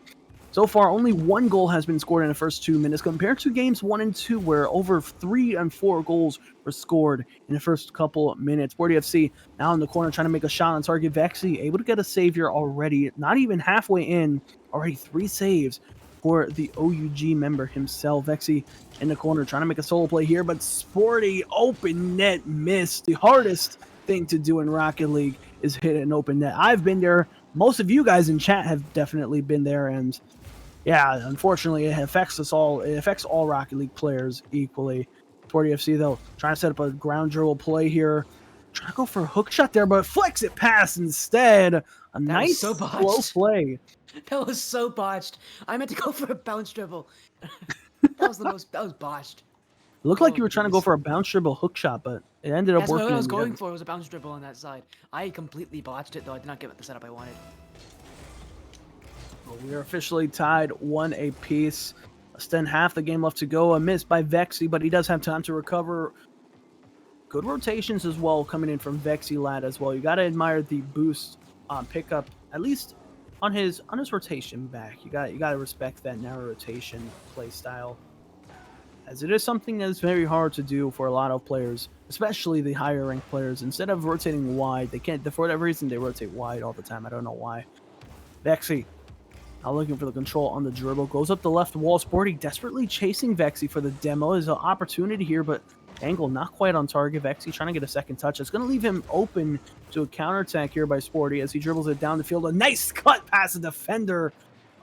So far, only 1 goal has been scored in the first 2 minutes compared to games 1 and 2 where over 3 and 4 goals were scored in the first couple minutes. SportyFC now in the corner trying to make a shot on target. VEXY able to get a save here already. Not even halfway in. Already 3 saves for the OUG member himself. VEXY in the corner trying to make a solo play here, but Sporty open net miss. The hardest thing to do in Rocket League is hit an open net. I've been there. Most of you guys in chat have definitely been there, and yeah, unfortunately, it affects us all. It affects all Rocket League players equally. SportyFC, though, trying to set up a ground dribble play here. Trying to go for a hook shot there, but flicks it past instead. A nice slow play. That was so botched. I meant to go for a bounce dribble. That was botched. It looked like you were trying to go for a bounce dribble hook shot, but it ended up working. What I was going for was a bounce dribble on that side. I completely botched it, though. I did not get the setup I wanted. We are officially tied 1 apiece. Less than half the game left to go. A miss by VEXY, but he does have time to recover. Good rotations as well coming in from VEXY Lad as well. You got to admire the boost pickup, at least on his rotation back. You got to respect that narrow rotation play style, as it is something that is very hard to do for a lot of players, especially the higher ranked players. Instead of rotating wide, they can't. For whatever reason, they rotate wide all the time. I don't know why. VEXY Now looking for the control on the dribble. Goes up the left wall. Sporty desperately chasing VEXY for the demo. There's an opportunity here, but angle not quite on target. VEXY trying to get a second touch. It's going to leave him open to a counterattack here by Sporty as he dribbles it down the field. A nice cut past the defender.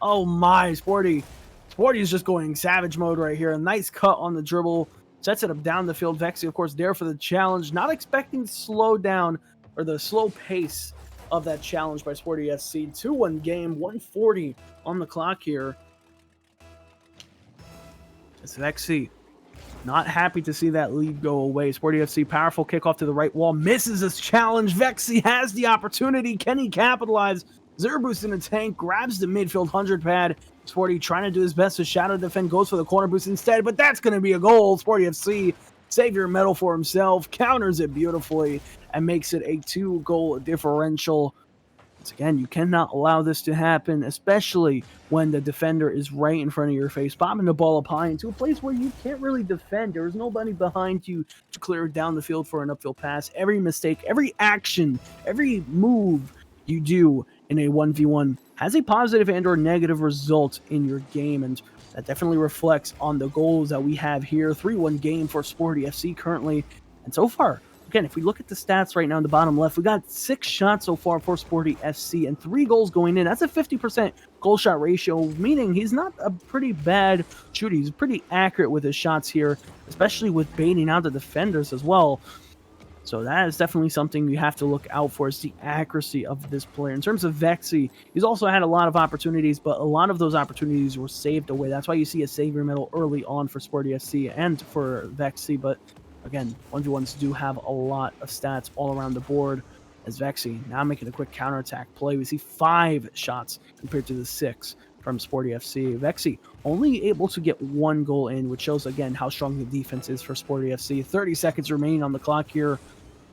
Oh my, Sporty. Sporty is just going savage mode right here. A nice cut on the dribble. Sets it up down the field. VEXY, of course, there for the challenge. Not expecting to slow down or the slow pace of that challenge by SportyFC. 2-1 game, 140 on the clock here. It's VEXY. Not happy to see that lead go away. SportyFC, powerful kickoff to the right wall. Misses this challenge. VEXY has the opportunity. Can he capitalize? Zero boost in the tank. Grabs the midfield 100 pad. Sporty trying to do his best to shadow defend. Goes for the corner boost instead, but that's going to be a goal. SportyFC, savior medal for himself. Counters it beautifully and makes it a 2-goal differential. Once again, you cannot allow this to happen, especially when the defender is right in front of your face, bobbing the ball up high into a place where you can't really defend. There is nobody behind you to clear it down the field for an upfield pass. Every mistake, every action, every move you do in a 1v1 has a positive and or negative result in your game, and that definitely reflects on the goals that we have here. 3-1 game for SportyFC currently, and so far, again, if we look at the stats right now in the bottom left, we got 6 shots so far for SportyFC and 3 goals going in. That's a 50% goal shot ratio, meaning he's not a pretty bad shooter. He's pretty accurate with his shots here, especially with baiting out the defenders as well. So that is definitely something you have to look out for, is the accuracy of this player. In terms of VEXY, he's also had a lot of opportunities, but a lot of those opportunities were saved away. That's why you see a savior medal early on for SportyFC and for VEXY, but again, 1v1s do have a lot of stats all around the board, as VEXY now making a quick counterattack play. We see 5 shots compared to the 6 from SportyFC. VEXY only able to get 1 goal in, which shows, again, how strong the defense is for SportyFC. 30 seconds remaining on the clock here.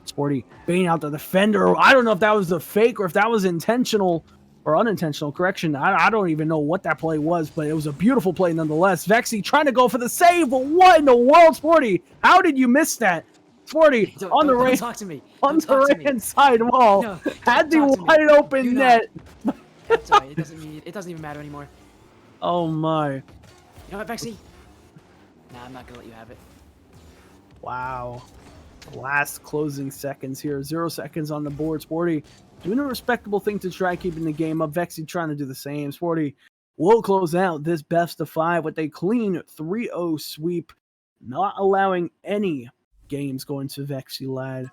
Sporty baiting out the defender. I don't know if that was a fake or if that was intentional or unintentional. Correction, I don't even know what that play was, but it was a beautiful play nonetheless. VEXY trying to go for the save, but what in the world, Sporty? How did you miss that? Sporty on the right, talk to me. on the right-hand side wall, No, had the wide open net. That's all right. It doesn't even matter anymore. Oh my! You know what, VEXY? Nah, I'm not gonna let you have it. Wow. Last closing seconds here. 0 seconds on the board. Sporty doing a respectable thing to try keeping the game up. VEXY trying to do the same. Sporty will close out this best of 5 with a clean 3-0 sweep, not allowing any games going to VEXY Lad.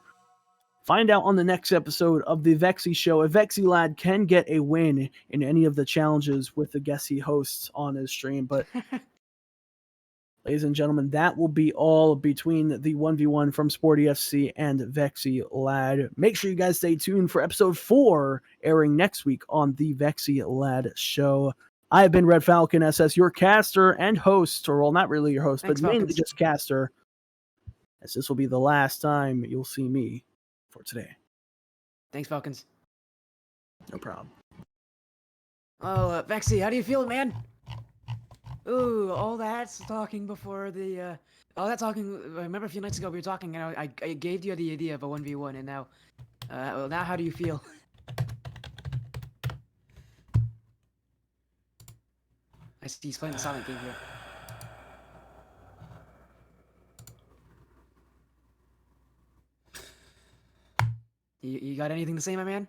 Find out on the next episode of the VEXY Show if VEXY Lad can get a win in any of the challenges with the guests he hosts on his stream. But ladies and gentlemen, that will be all between the 1v1 from SportyFC and VEXY Lad. Make sure you guys stay tuned for episode 4, airing next week on the VEXY Lad Show. I have been Red Falcon SS, your caster and host, or well, not really your host, Thanks, but mainly Falcons. just caster, as this will be the last time you'll see me for today. Thanks, Falcons. No problem. Oh, VEXY, how do you feel, man? Ooh, all that talking before the, all that talking. I remember a few nights ago we were talking, and I gave you the idea of a 1v1, and now, well, now how do you feel? I see he's playing the silent game here. You got anything to say, my man?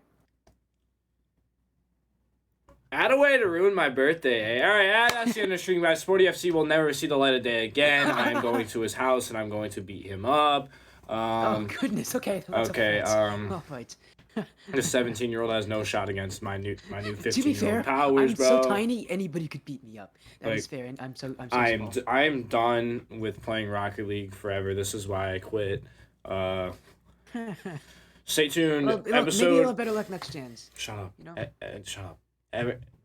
Add a way to ruin my birthday. Eh? All right, that's the end of the stream, guys. SportyFC will never see the light of day again. I'm going to his house and I'm going to beat him up. Oh goodness. Okay. Okay. I'll fight. This 17-year-old has no shot against my new To be 15-year-old fair, powers, I'm bro. so tiny, anybody could beat me up. That is fair, and I'm so small. I am done with playing Rocket League forever. This is why I quit. Stay tuned. Well, maybe you'll have better luck next chance. Shut up. You know? Shut up.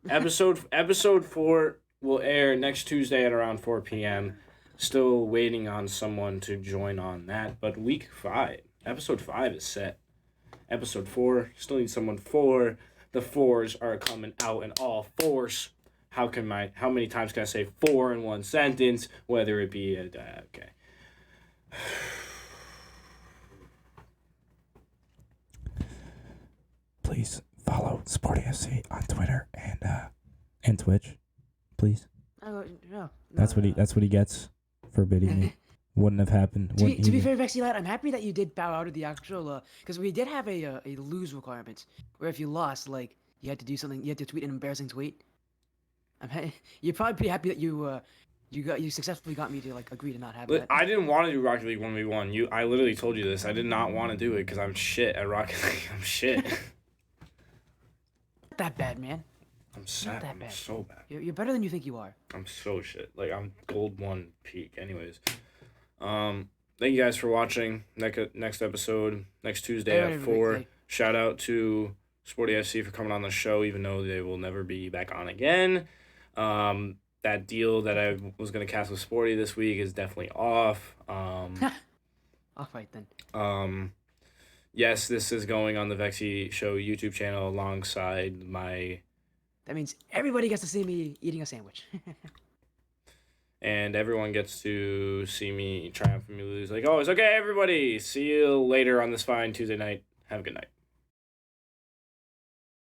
Episode 4 will air next Tuesday at around 4 p.m. Still waiting on someone to join on that, but week 5, episode 5 is set. Episode 4, still need someone for. The 4s are coming out in all force. How many times can I say 4 in one sentence? Whether it be okay. Please follow SportyFC on Twitter and And Twitch, please. Oh, no. That's what he gets for bidding me. Wouldn't have happened. To be fair, Vexy lad, I'm happy that you did bow out of the actual because we did have a lose requirement where if you lost, like you had to do something, you had to tweet an embarrassing tweet. You'd probably be happy that you successfully got me to like agree to not have that. I didn't want to do Rocket League 1v1. I literally told you this. I did not want to do it because I'm shit at Rocket League. I'm shit. Not that bad, man. I'm sad. that I'm bad. so bad. You're better than you think you are. I'm so shit. Like I'm gold 1 peak. Anyways, thank you guys for watching. Next episode next Tuesday at 4. Shout out to SportyFC for coming on the show, even though they will never be back on again. That deal that I was gonna cast with Sporty this week is definitely off. All right then. Yes, this is going on the VEXY Show YouTube channel alongside my. That means everybody gets to see me eating a sandwich. And everyone gets to see me triumph and me lose. Like, oh, it's okay, everybody. See you later on this fine Tuesday night. Have a good night.